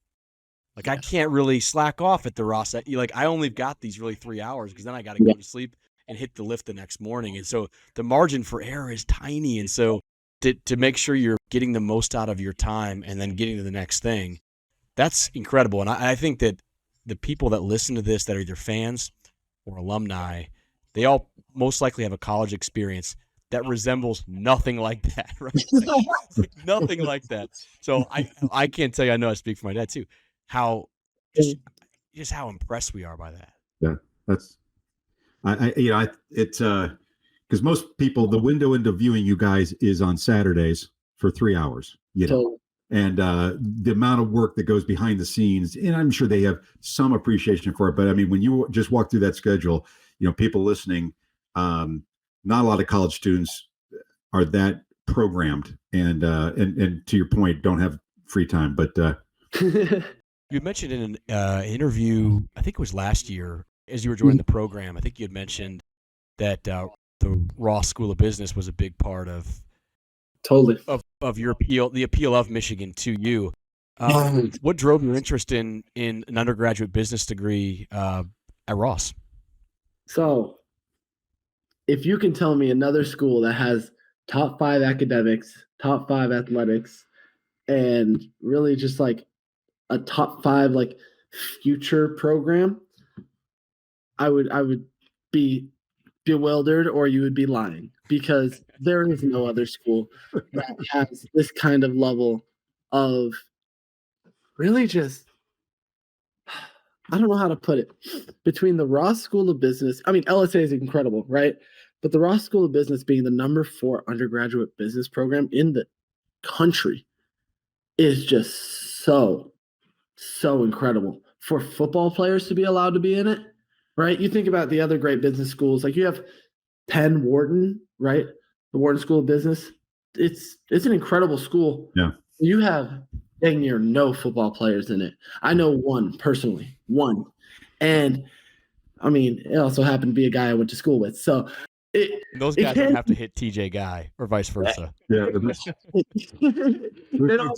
Like, I can't really slack off at the Ross. Like, I only got these really 3 hours, because then I got to go to sleep and hit the lift the next morning. And so the margin for error is tiny. And so to make sure you're getting the most out of your time and then getting to the next thing, that's incredible. And I think that the people that listen to this that are either fans or alumni, they all most likely have a college experience that resembles nothing like that, right? Like nothing like that. So I can't tell you, I know I speak for my dad too, how just how impressed we are by that. Yeah, that's it's because most people, the window into viewing you guys is on Saturdays for 3 hours, and the amount of work that goes behind the scenes, and I'm sure they have some appreciation for it. But I mean, when you just walk through that schedule, people listening, not a lot of college students are that programmed, and to your point, don't have free time. But you mentioned in an interview, I think it was last year, as you were joining the program, I think you had mentioned that the Ross School of Business was a big part of your appeal, the appeal of Michigan to you. What drove your interest in an undergraduate business degree at Ross? So, if you can tell me another school that has top 5 academics, top 5 athletics, and really just like a top 5 like future program, I would be bewildered, or you would be lying, because there is no other school that has this kind of level of really just, I don't know how to put it, between the Ross School of Business. I mean, LSA is incredible, right? But the Ross School of Business being the number 4 undergraduate business program in the country is just so incredible for football players to be allowed to be in it, right? You think about the other great business schools, like you have Penn Wharton, right? The Wharton School of Business. It's an incredible school. Yeah. You have dang near no football players in it. I know one personally, one. And I mean, it also happened to be a guy I went to school with. So those guys don't have to hit TJ Guy or vice versa. Yeah.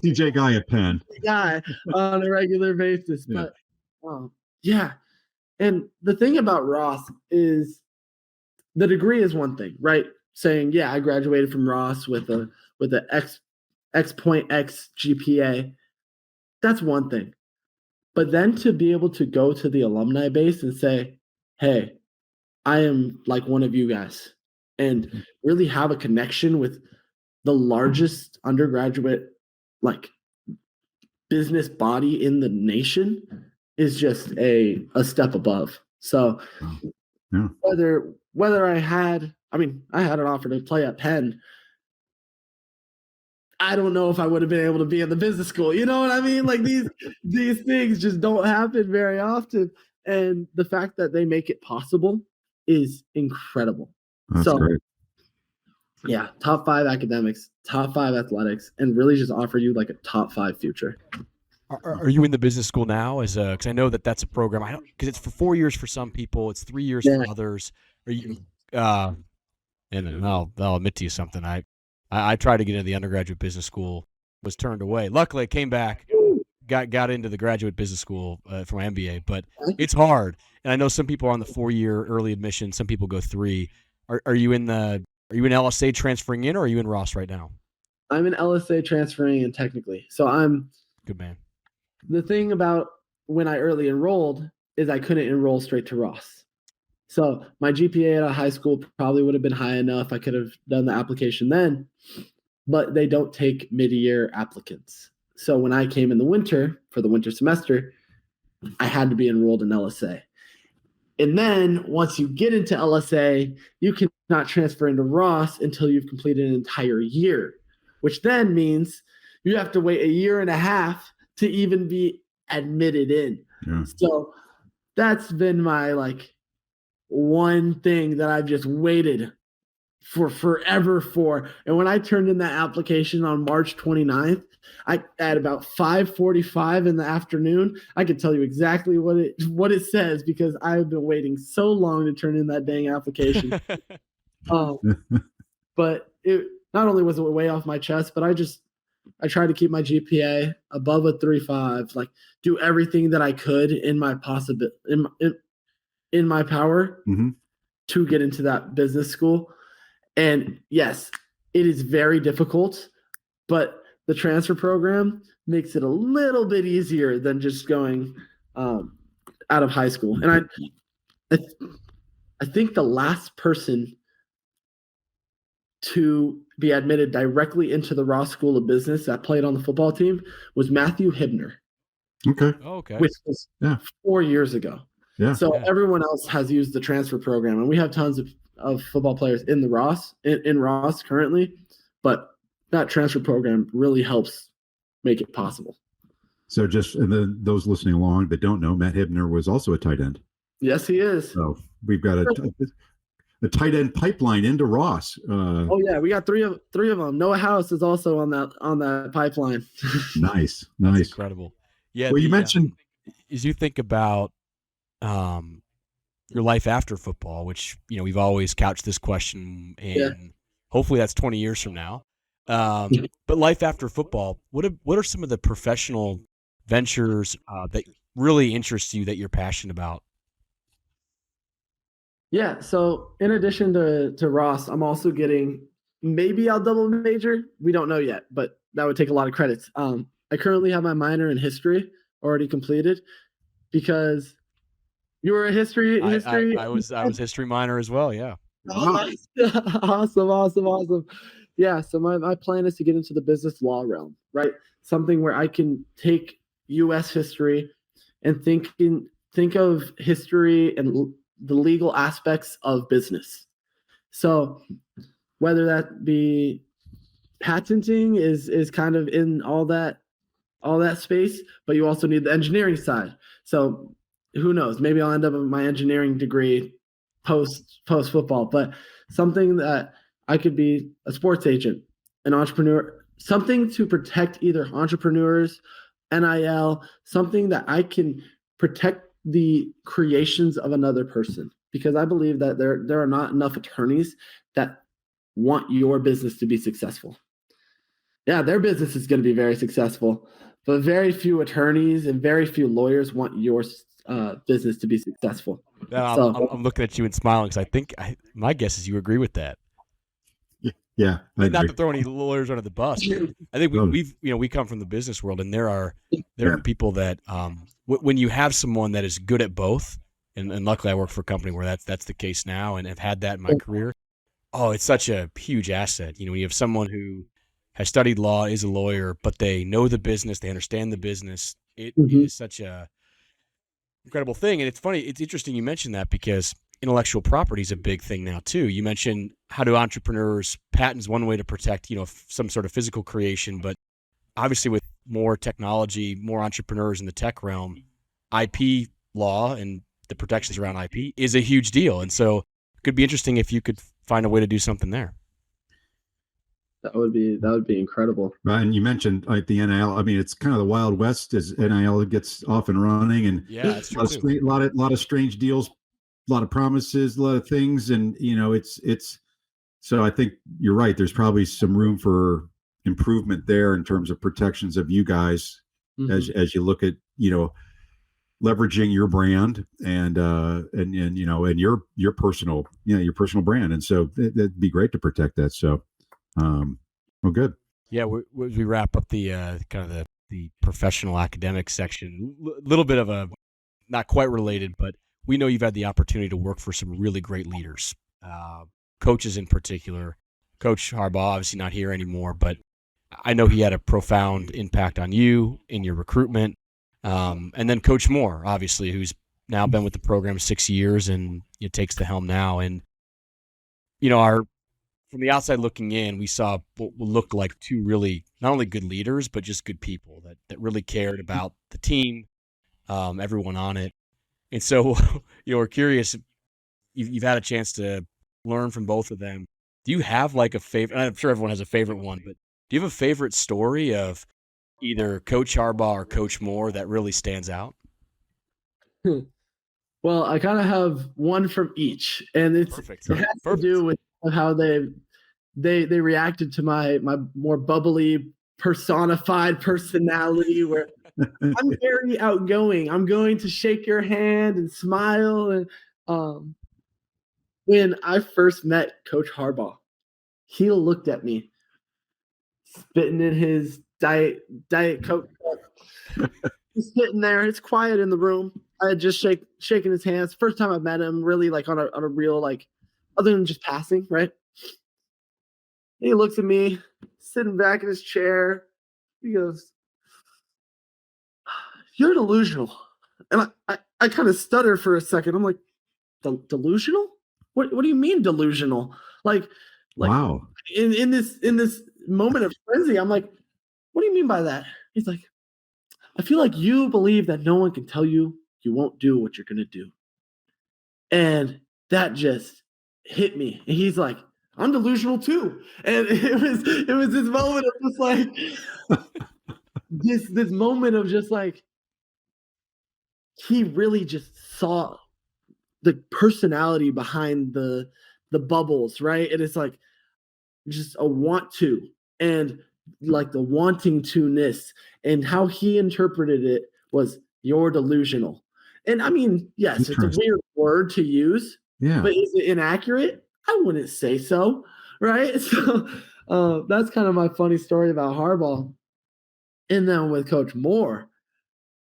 TJ Guy at Penn. Guy on a regular basis. Yeah. But yeah. And the thing about Ross is the degree is one thing, right? Saying, yeah, I graduated from Ross with a X point X GPA. That's one thing. But then to be able to go to the alumni base and say, hey, I am like one of you guys, and really have a connection with the largest undergraduate like business body in the nation is just a step above. So yeah. whether I had an offer to play at Penn, I don't know if I would have been able to be in the business school. You know what I mean? Like these things just don't happen very often. And the fact that they make it possible is incredible. That's great. Yeah, top 5 academics, top 5 athletics, and really just offer you like a top 5 future. Are you in the business school now? Because I know that's a program. I don't, because it's for 4 years for some people, it's 3 years for others. Are you? And I'll admit to you something. I tried to get into the undergraduate business school, was turned away. Luckily, I came back, got into the graduate business school for my MBA, but it's hard. And I know some people are on the 4-year early admission. Some people go 3. Are you in LSA transferring in, or are you in Ross right now? I'm in LSA transferring in technically. So I'm good, man. The thing about when I early enrolled is I couldn't enroll straight to Ross. So my GPA at a high school probably would have been high enough. I could have done the application then, but they don't take mid-year applicants. So when I came in the winter for the winter semester, I had to be enrolled in LSA. And then once you get into LSA, you cannot transfer into Ross until you've completed an entire year, which then means you have to wait a year and a half to even be admitted in. Yeah. So that's been my one thing that I've just waited for forever for. And when I turned in that application on March 29th, at about 5:45 in the afternoon, I could tell you exactly what it says, because I've been waiting so long to turn in that dang application. But it not only was it way off my chest, but I tried to keep my GPA above a 3.5, like do everything that I could in my in my power to get into that business school. And yes, it is very difficult, but the transfer program makes it a little bit easier than just going out of high school. And I think the last person to be admitted directly into the Ross School of Business that played on the football team was Matthew Hibner. Okay. Which was 4 years ago. Yeah. So everyone else has used the transfer program, and we have tons of football players in the Ross in Ross currently, but that transfer program really helps make it possible. So and then those listening along that don't know, Matt Hibner was also a tight end. Yes, he is. So we've got a tight end pipeline into Ross. Oh yeah, we got three of them. Noah House is also on that pipeline. Nice. That's incredible. Yeah. Well, you mentioned as you think about your life after football, which we've always couched this question, and hopefully that's 20 years from now. But life after football, what are some of the professional ventures that really interest you, that you're passionate about? Yeah, so in addition to Ross, I'm also maybe I'll double major. We don't know yet, but that would take a lot of credits. I currently have my minor in history, already completed, because you were a history. I was history minor as well. Yeah. Oh, nice. Awesome. Yeah. So my plan is to get into the business law realm, right? Something where I can take U.S. history and think of history and the legal aspects of business. So whether that be patenting is kind of in all that space, but you also need the engineering side. So who knows? Maybe I'll end up with my engineering degree post football, but something that I could be a sports agent, an entrepreneur, something to protect either entrepreneurs, NIL, something that I can protect the creations of another person, because I believe that there are not enough attorneys that want your business to be successful. Yeah, their business is going to be very successful, but very few attorneys and very few lawyers want your business to be successful. I'm looking at you and smiling, because my guess is you agree with that. Yeah, not to throw any lawyers under the bus, but I think we come from the business world, and there are people that when you have someone that is good at both, and luckily I work for a company where that's the case now, and have had that in my career. Oh, it's such a huge asset. When you have someone who has studied law, is a lawyer, but they know the business, they understand the business. It is such a incredible thing. And it's funny, it's interesting you mentioned that, because intellectual property is a big thing now too. You mentioned, how do entrepreneurs, patents one way to protect, some sort of physical creation, but obviously with more technology, more entrepreneurs in the tech realm, IP law and the protections around IP is a huge deal. And so it could be interesting if you could find a way to do something there. That would be incredible. Right, and you mentioned like the NIL. I mean, it's kind of the Wild West as NIL gets off and running, and that's true. A lot of strange deals, a lot of promises, a lot of things, and it's. So I think you're right. There's probably some room for improvement there in terms of protections of you guys as you look at leveraging your brand and your personal brand, and so it'd be great to protect that. So. Well, good. Yeah, as we wrap up the kind of the professional academic section, a little bit of a not quite related, but we know you've had the opportunity to work for some really great leaders, coaches in particular. Coach Harbaugh, obviously not here anymore, but I know he had a profound impact on you in your recruitment. And then Coach Moore, obviously, who's now been with the program 6 years and takes the helm now. And from the outside looking in, we saw what looked like two really not only good leaders, but just good people that really cared about the team, everyone on it. And so, we're curious, you've had a chance to learn from both of them. Do you have like a favorite? I'm sure everyone has a favorite one, but do you have a favorite story of either Coach Harbaugh or Coach Moore that really stands out? Well, I kind of have one from each, and it has to do with how they reacted to my more bubbly, personified personality, where I'm very outgoing. I'm going to shake your hand and smile. And when I first met Coach Harbaugh, he looked at me, spitting in his Diet Coke. He's sitting there. It's quiet in the room. I had just shaking his hands. First time I met him, really like on a real, like, other than just passing, right? He looks at me, sitting back in his chair. He goes, "You're delusional." And I kind of stutter for a second. I'm like, delusional? What do you mean delusional? Like wow. In this moment of frenzy, I'm like, what do you mean by that? He's like, I feel like you believe that no one can tell you won't do what you're gonna do. And that just hit me. And he's like, I'm delusional too. And it was this moment of just like this moment of just like, he really just saw the personality behind the bubbles, right? And it's like just a want to, and like the wanting to-ness, and how he interpreted it was, you're delusional. And I mean, yes, it's a weird word to use, but is it inaccurate? I wouldn't say so, right? So that's kind of my funny story about Harbaugh. And then with Coach Moore,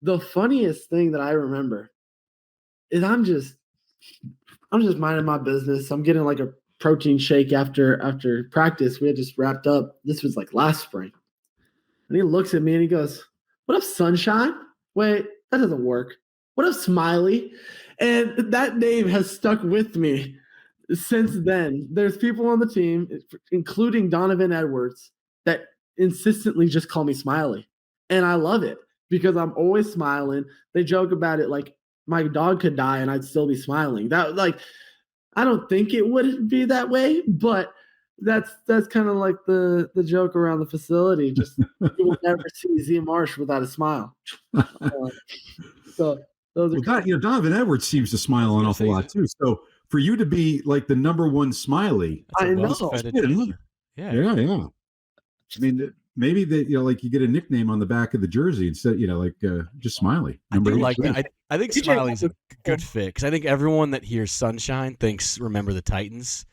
The funniest thing that I remember is I'm just minding my business. I'm getting like a protein shake after practice. We had just wrapped up. This was like last spring. And he looks at me and he goes, "What up, Sunshine?" Wait, that doesn't work. What up, Smiley? And that name has stuck with me since then. There's people on the team, including Donovan Edwards, that insistently just call me Smiley. And I love it because I'm always smiling. They joke about it like my dog could die and I'd still be smiling. That, like, I don't think it would be that way, but that's kind of like the joke around the facility. Just you will never see Zack Marshall without a smile. So those are Donovan Edwards seems to smile an awful lot too. So for you to be like the number one Smiley, I know. Yeah. I mean, maybe that like you get a nickname on the back of the jersey instead, just Smiley. I do like that. I think Smiley's a good fit because I think everyone that hears Sunshine thinks remember the Titans.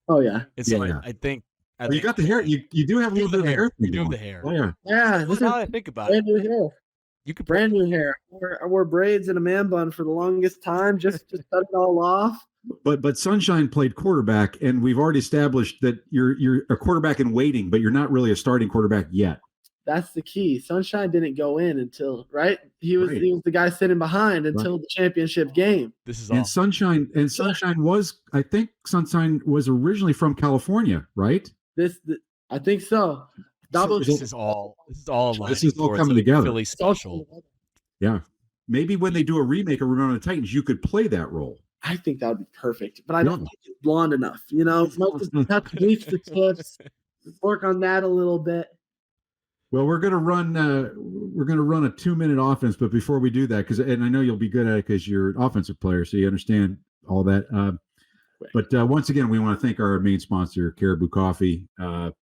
Oh yeah, I think you got the hair. You do have a little bit of hair. You do have the hair. Oh, yeah. That's how I think about it. New hair. You could brand new hair. I wore braids and a man bun for the longest time, just cut it all off. But Sunshine played quarterback, and we've already established that you're a quarterback in waiting, but you're not really a starting quarterback yet. That's the key. Sunshine didn't go in until he was the guy sitting behind until the championship game. This is Sunshine was, I think Sunshine was originally from California, right? I think so. This is all coming together. Philly special. Yeah. Maybe when they do a remake of Remember the Titans, you could play that role. I think that would be perfect, but I don't think it's blonde enough. Have to bleach the tips, work on that a little bit. Well, we're gonna run a 2-minute offense, but before we do that, and I know you'll be good at it because you're an offensive player, so you understand all that. But once again, we want to thank our main sponsor, Caribou Coffee.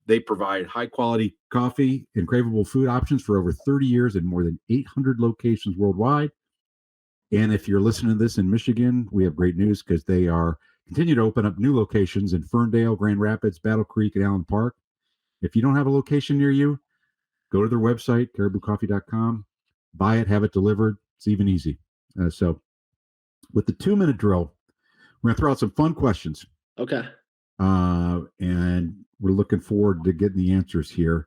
They provide high-quality coffee and craveable food options for over 30 years in more than 800 locations worldwide. And if you're listening to this in Michigan, we have great news because they continue to open up new locations in Ferndale, Grand Rapids, Battle Creek, and Allen Park. If you don't have a location near you, go to their website, cariboucoffee.com, buy it, have it delivered. It's even easy. So with the 2-minute drill, we're going to throw out some fun questions. Okay. And we're looking forward to getting the answers here.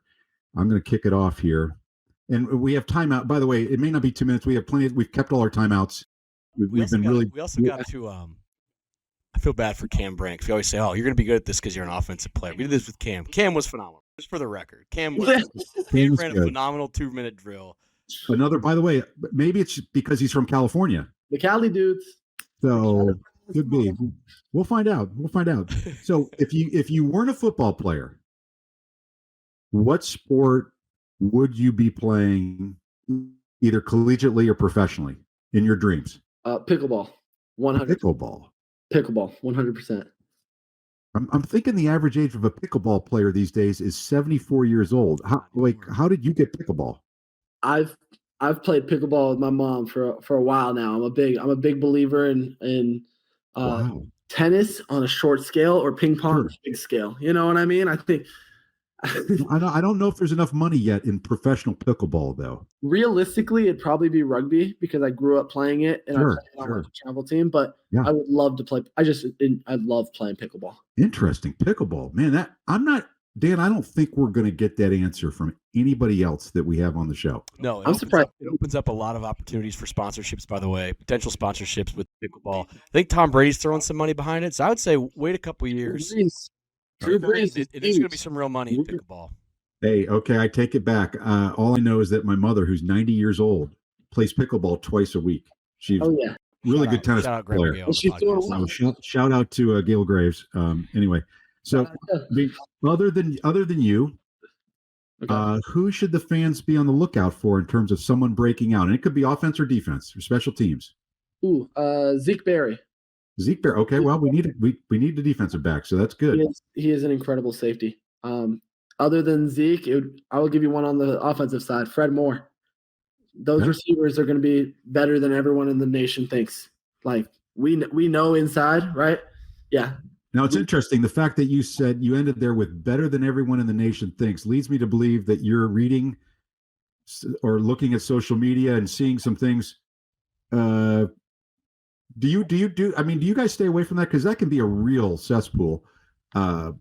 I'm going to kick it off here. And we have timeout. By the way, it may not be 2 minutes. We have plenty. We've kept all our timeouts. We also got to. I feel bad for Cam Brank. We always say, "Oh, you're going to be good at this because you're an offensive player." We did this with Cam. Cam was phenomenal. Just for the record, Cam ran a phenomenal 2-minute drill. By the way, maybe it's because he's from California. The Cali dudes. So could be. We'll find out. So if you weren't a football player, what sport would you be playing either collegiately or professionally in your dreams? Pickleball. 100. Pickleball, 100%. I'm thinking the average age of a pickleball player these days is 74 years old. How did you get pickleball? I've played pickleball with my mom for a while now. I'm a big believer in tennis on a short scale or ping pong on a big scale. You know what I mean? I think I don't know if there's enough money yet in professional pickleball, though. Realistically, it'd probably be rugby because I grew up playing it and I played on the travel team. But I would love to play. I love playing pickleball. Interesting, pickleball, man. Dan, I don't think we're going to get that answer from anybody else that we have on the show. No, I'm surprised. It opens up a lot of opportunities for sponsorships, by the way, potential sponsorships with pickleball. I think Tom Brady's throwing some money behind it, so I would say wait a couple years. Drew Brees it is going to be some real money in pickleball. Hey, okay, I take it back. All I know is that my mother, who's 90 years old, plays pickleball twice a week. She's really good tennis player. Shout out to Gail Graves. Anyway, so other than you, who should the fans be on the lookout for in terms of someone breaking out? And it could be offense or defense or special teams. Zeke Berry. Zeke Bear. Okay, well, we need a defensive back, so that's good. He is an incredible safety. Other than Zeke, I will give you one on the offensive side. Fred Moore. Those receivers are going to be better than everyone in the nation thinks. Like we know inside, right? Yeah. Now it's interesting. The fact that you said you ended there with better than everyone in the nation thinks leads me to believe that you're reading or looking at social media and seeing some things, do you guys stay away from that? Because that can be a real cesspool. You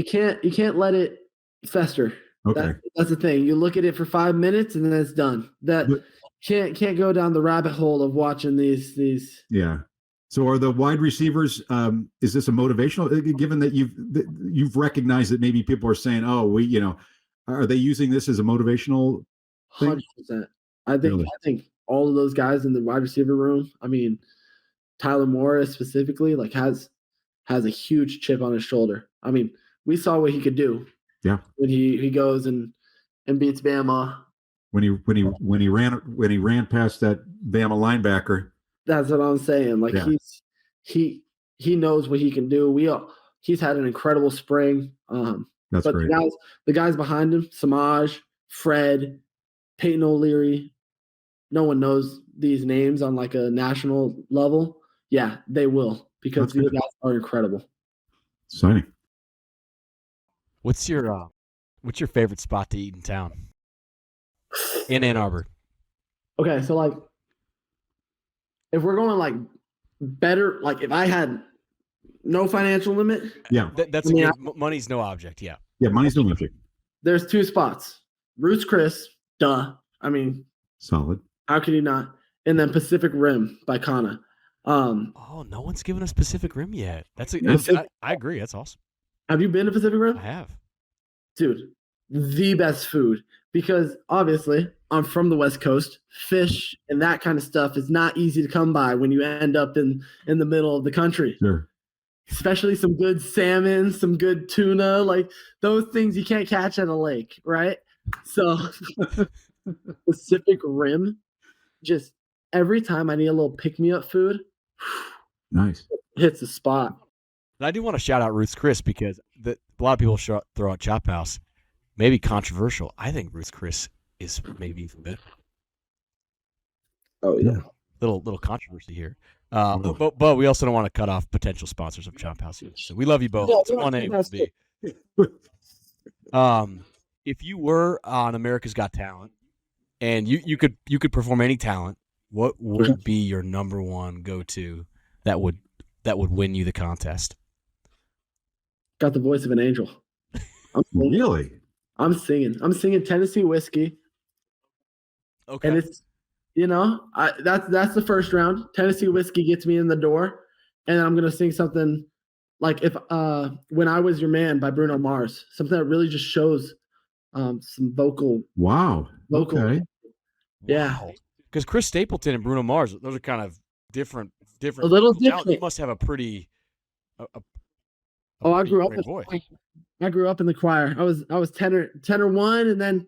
can't let it fester. Okay. That's the thing. You look at it for 5 minutes and then it's done. Can't go down the rabbit hole of watching these. Yeah. So are the wide receivers? Is this a motivational? Given that you've recognized that maybe people are saying, "Oh, are they using this as a motivational thing?" 100%. I think all of those guys in the wide receiver room. I mean, Tyler Morris specifically, like has a huge chip on his shoulder. I mean, we saw what he could do. Yeah. When he goes and beats Bama. When he ran past that Bama linebacker. That's what I'm saying. Like he knows what he can do. He's had an incredible spring. That's but great. The guys behind him, Samaj, Fred, Peyton O'Leary, no one knows these names on like a national level. Yeah, they will, because these guys are incredible. Exciting. What's your favorite spot to eat in town? In Ann Arbor. Okay, so like if we're going like better, like if I had no financial limit. Yeah. Money's no object. Yeah. Yeah, money's no object. There's 2 spots. Ruth's Chris, duh. I mean, solid. How could you not? And then Pacific Rim by Kana. No one's given us Pacific Rim yet. I agree. That's awesome. Have you been to Pacific Rim? I have. Dude, the best food. Because obviously I'm from the West Coast. Fish and that kind of stuff is not easy to come by when you end up in the middle of the country. Sure. Especially some good salmon, some good tuna, like those things you can't catch at a lake, right? So Pacific Rim, just every time I need a little pick-me-up food, nice, hits the spot. And I do want to shout out Ruth's Chris, because a lot of people throw out Chop House. Maybe controversial. I think Ruth's Chris is maybe even better. Oh yeah. Little controversy here. But we also don't want to cut off potential sponsors of Chop House either. So we love you both. It's 1A, 1B. If you were on America's Got Talent and you could perform any talent, what would be your number one go-to that would win you the contest? Got the voice of an angel. Really? I'm singing Tennessee Whiskey. Okay. And it's, that's the first round. Tennessee Whiskey gets me in the door, and then I'm gonna sing something like When I Was Your Man by Bruno Mars, something that really just shows some vocal. Wow. Okay. Yeah. Because Chris Stapleton and Bruno Mars, those are kind of different. A little different. You must have a pretty. I grew up in the choir. I was tenor 1, and then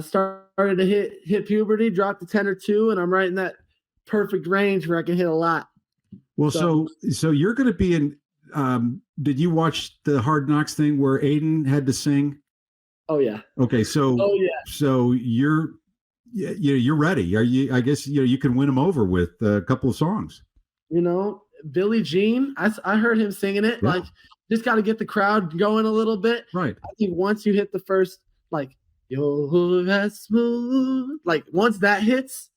started to hit puberty, dropped to tenor 2, and I'm right in that perfect range where I can hit a lot. Well, so you're going to be in. Did you watch the Hard Knocks thing where Aiden had to sing? Oh yeah. Okay, so so you're ready. Are you? I guess you can win him over with a couple of songs. Billie Jean. I heard him singing it. Yeah. Like, just got to get the crowd going a little bit. Right. I think once you hit the first, like, you're as smooth, like once that hits,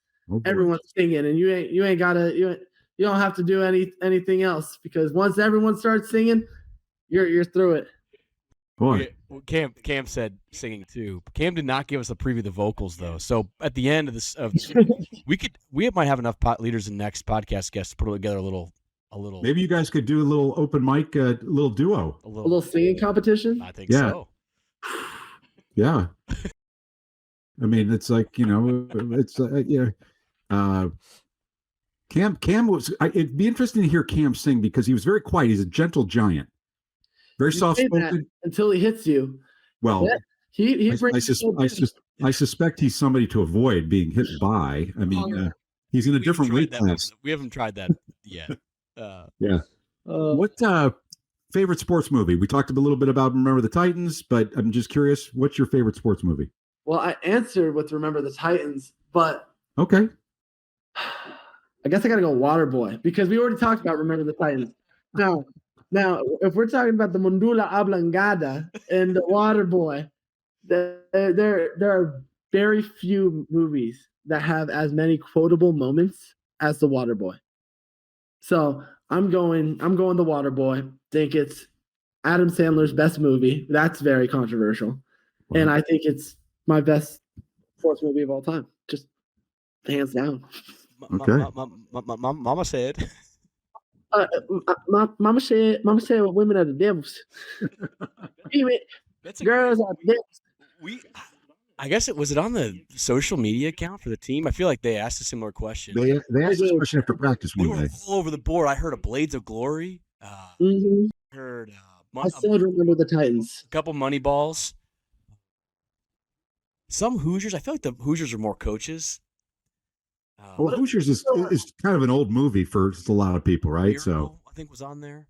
everyone's singing, and you ain't gotta you don't have to do anything else, because once everyone starts singing, you're through it. Boy. Cam said singing too. Cam did not give us a preview of the vocals though. So at the end of this, we might have enough leaders and next podcast guests to put together a little. Maybe you guys could do a little open mic, a little duo, a little singing competition. I think so. Yeah. I mean, it's like it's Cam was. It'd be interesting to hear Cam sing, because he was very quiet. He's a gentle giant, very soft spoken until he hits you. Well, he I suspect he's somebody to avoid being hit by. I mean, he's in a different weight class. We haven't tried that yet. Yeah. What favorite sports movie? We talked a little bit about Remember the Titans, but I'm just curious, what's your favorite sports movie? Well, I answered with Remember the Titans, but okay. I guess I got to go Waterboy, because we already talked about Remember the Titans. Now, if we're talking about the Mundula Oblongata and the Waterboy, there are very few movies that have as many quotable moments as The Waterboy. So I'm going The Waterboy. Think it's Adam Sandler's best movie. That's very controversial. Wow. And I think it's my best sports movie of all time. Just hands down. Okay. Mama said. Mama said women are the devils. Girls are the devils. I guess was it on the social media account for the team? I feel like they asked a similar question. They asked this question after practice They one were day. all over the board. I heard a Blades of Glory. Heard I still remember the Titans. a couple money balls. Some Hoosiers. I feel like the Hoosiers are more coaches. Well, Hoosiers is kind of an old movie for just a lot of people, right? Hero, So I think was on there.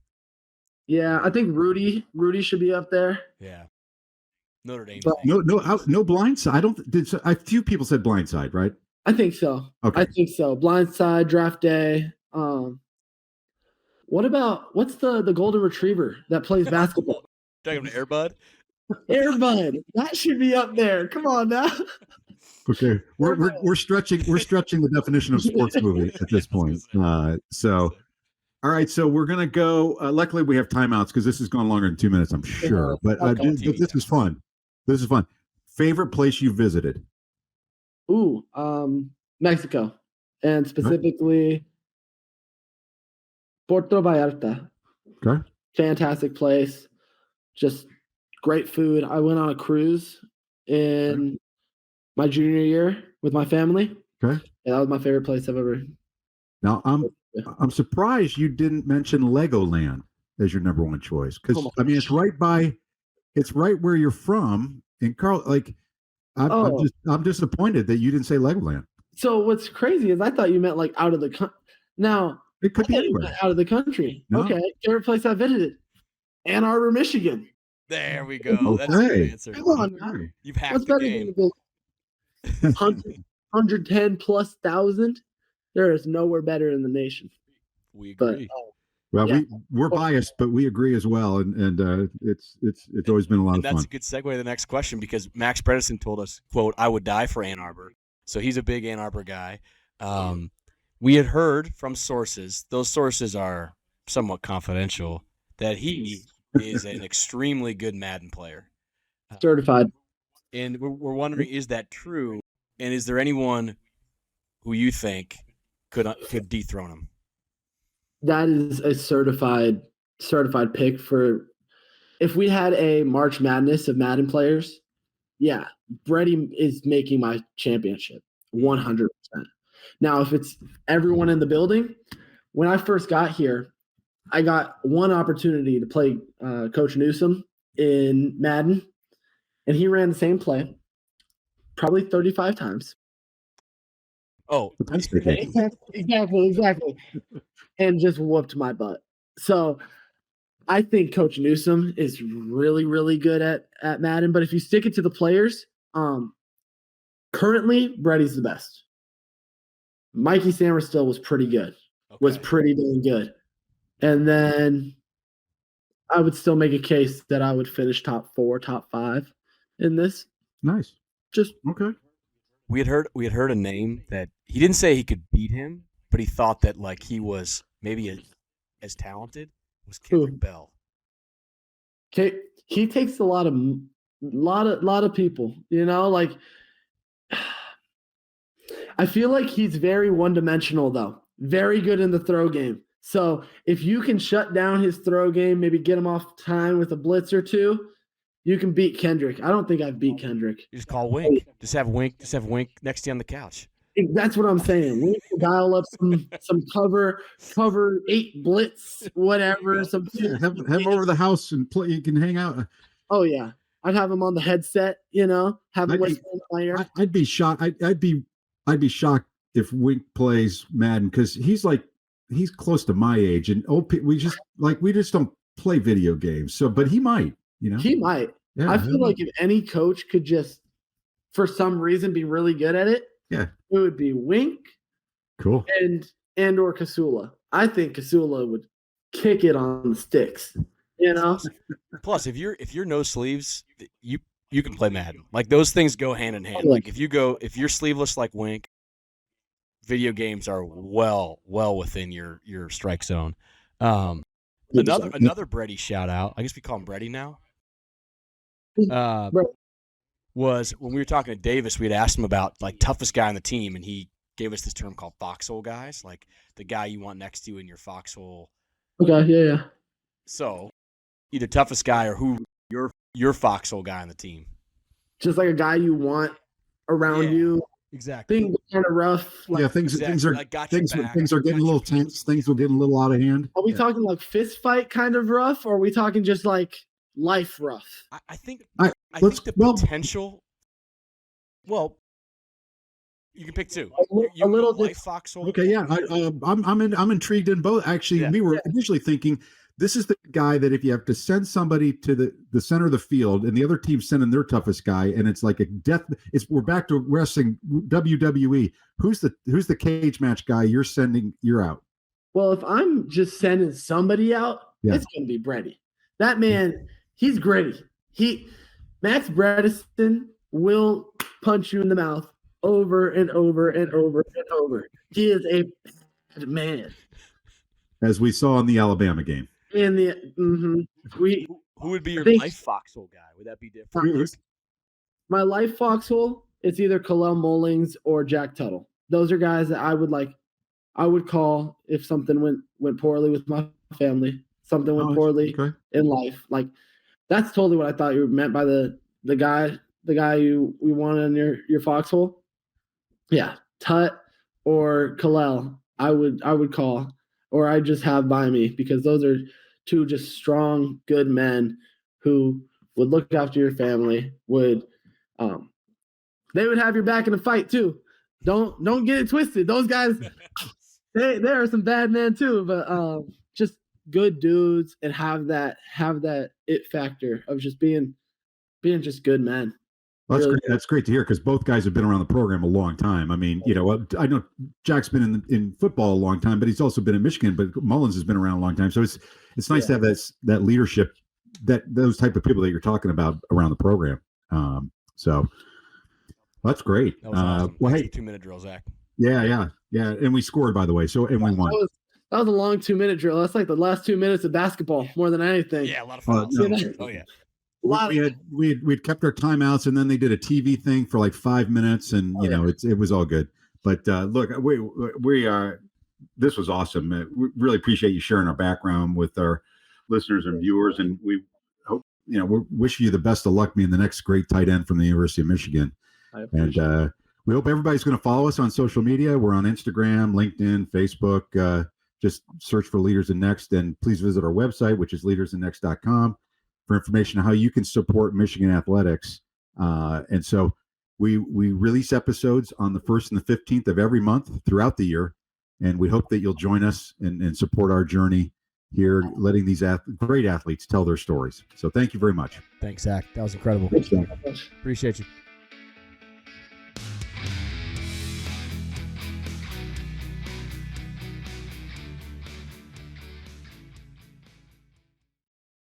Yeah, I think Rudy should be up there. Yeah. Notre Dame. But no Blindside. I don't. A few people said Blindside, right? I think so. Okay. I think so. Blindside, Draft Day. What's the golden retriever that plays basketball? Talking to Air Bud. Air Bud. That should be up there. Come on now. Okay, we're stretching the definition of sports movie at this point. So, all right, so we're gonna go. Luckily, we have timeouts because this has gone longer than 2 minutes, I'm sure. But this is fun. This is fun. Favorite place you visited? Ooh, Mexico, and specifically Puerto Vallarta. Okay. Fantastic place. Just great food. I went on a cruise in my junior year with my family. Okay. Yeah, that was my favorite place I've ever. Now I'm surprised you didn't mention Legoland as your number one choice because I mean it's right where you're from in Carl. Like I'm disappointed that you didn't say Legoland. So what's crazy is I thought you meant like out of the country. Now It could be anywhere. out of the country. No. Okay, favorite place I visited, Ann Arbor, Michigan. There we go. Okay. That's a good answer. Come on, now. You've hacked What's the better game. than 110 plus thousand? There is nowhere better in the nation. We But agree. Well, yeah. we're biased, but we agree as well, and it's always been a lot And of fun. that's a good segue to the next question because Max Bredesen told us, quote, I would die for Ann Arbor. So he's a big Ann Arbor guy. We had heard from sources, those sources are somewhat confidential, that he is an extremely good Madden player. Certified. And we're wondering, is that true? And is there anyone who you think could dethrone him? That is a certified pick for if we had a March Madness of Madden players. Yeah, Brady is making my championship 100%. Now, if it's everyone in the building, when I first got here, I got one opportunity to play Coach Newsom in Madden, and he ran the same play probably 35 times. Oh, Exactly. And just whooped my butt. So I think Coach Newsom is really, really good at Madden. But if you stick it to the players, currently Brady's the best. Mikey Samerstill was pretty good. Okay. Was pretty dang good. And then I would still make a case that I would finish top 4, top 5 in this. Nice. Just okay. We had heard a name that he didn't say he could beat him, but he thought that like he was maybe as talented was Kendrick Bell. Okay, he takes a lot of people, you know, like I feel like he's very one-dimensional though. Very good in the throw game. So if you can shut down his throw game, maybe get him off time with a blitz or two, you can beat Kendrick. I don't think I've beat Kendrick. You just call Wink. Just have Wink next to you on the couch. That's what I'm saying. We can dial up some cover 8 blitz, whatever. Have him over the house and play. You can hang out. Oh yeah, I'd have him on the headset. You know, have him listen in my ear. I'd be shocked. I'd be shocked if Wink plays Madden because he's close to my age, and we just don't play video games. So, but he might. You know, he might. Yeah, I feel like if any coach could just, for some reason, be really good at it, yeah, it would be Wink, cool, and or Kasula. I think Kasula would kick it on the sticks. You know. Plus, if you're no sleeves, you can play Madden. Like those things go hand in hand. Like if you're sleeveless like Wink, video games are well within your strike zone. Another Brady shout out. I guess we call him Brady now. Was when we were talking to Davis, we had asked him about like toughest guy on the team, and he gave us this term called foxhole guys, like the guy you want next to you in your foxhole. Okay, yeah. So, either toughest guy or who your foxhole guy on the team. Just like a guy you want around you. Exactly. Things kind of rough. Like, things are like things are getting a little tense. Things are getting a little out of hand. Are we talking like fist fight kind of rough, or are we talking just like life rough? I think the potential. Well, you can pick two. A little life foxhole. Okay, yeah, I'm intrigued in both. Actually, we were initially thinking this is the guy that if you have to send somebody to the center of the field and the other team's sending their toughest guy, and it's like a death. We're back to wrestling WWE. Who's the cage match guy you're sending? You're out. Well, if I'm just sending somebody out, it's gonna be Brady. That man, he's gritty. Max Bredesen will punch you in the mouth over and over and over and over. He is a bad man. As we saw in the Alabama game. Who would be your life foxhole guy? Would that be different? My life foxhole, it's either Kalel Mullings or Jack Tuttle. Those are guys that I would call if something went poorly with my family, something went poorly in life. Like that's totally what I thought you meant by the guy you wanted in your foxhole. Yeah, Tut or Kalel, I would call, or I just have by me, because those are two just strong, good men who would look after your family. They would have your back in a fight too. Don't get it twisted. Those guys, they are some bad men too, but just good dudes and have that it factor of just being just good men. Well, that's great. That's great to hear, because both guys have been around the program a long time. I mean, I know Jack's been in football a long time, but he's also been in Michigan. But Mullins has been around a long time, so it's nice to have that leadership, those type of people that you're talking about around the program. So that's great. That was awesome. Well, hey, 2-minute drill, Zach. Yeah, and we scored, by the way. So and we won. That was a long 2-minute drill. That's like the last 2 minutes of basketball more than anything. Yeah, a lot of fun. Oh yeah. We'd kept our timeouts, and then they did a TV thing for like 5 minutes, and it was all good. But look, we are. This was awesome. We really appreciate you sharing our background with our listeners and viewers, and we hope we wish you the best of luck being the next great tight end from the University of Michigan. And we hope everybody's going to follow us on social media. We're on Instagram, LinkedIn, Facebook. Just search for Leaders in Next, and please visit our website, which is leadersinnext.com. for information on how you can support Michigan athletics. And so we release episodes on the 1st and the 15th of every month throughout the year. And we hope that you'll join us and support our journey here, letting these great athletes tell their stories. So thank you very much. Thanks, Zach. That was incredible. Thanks, Zach. Appreciate you.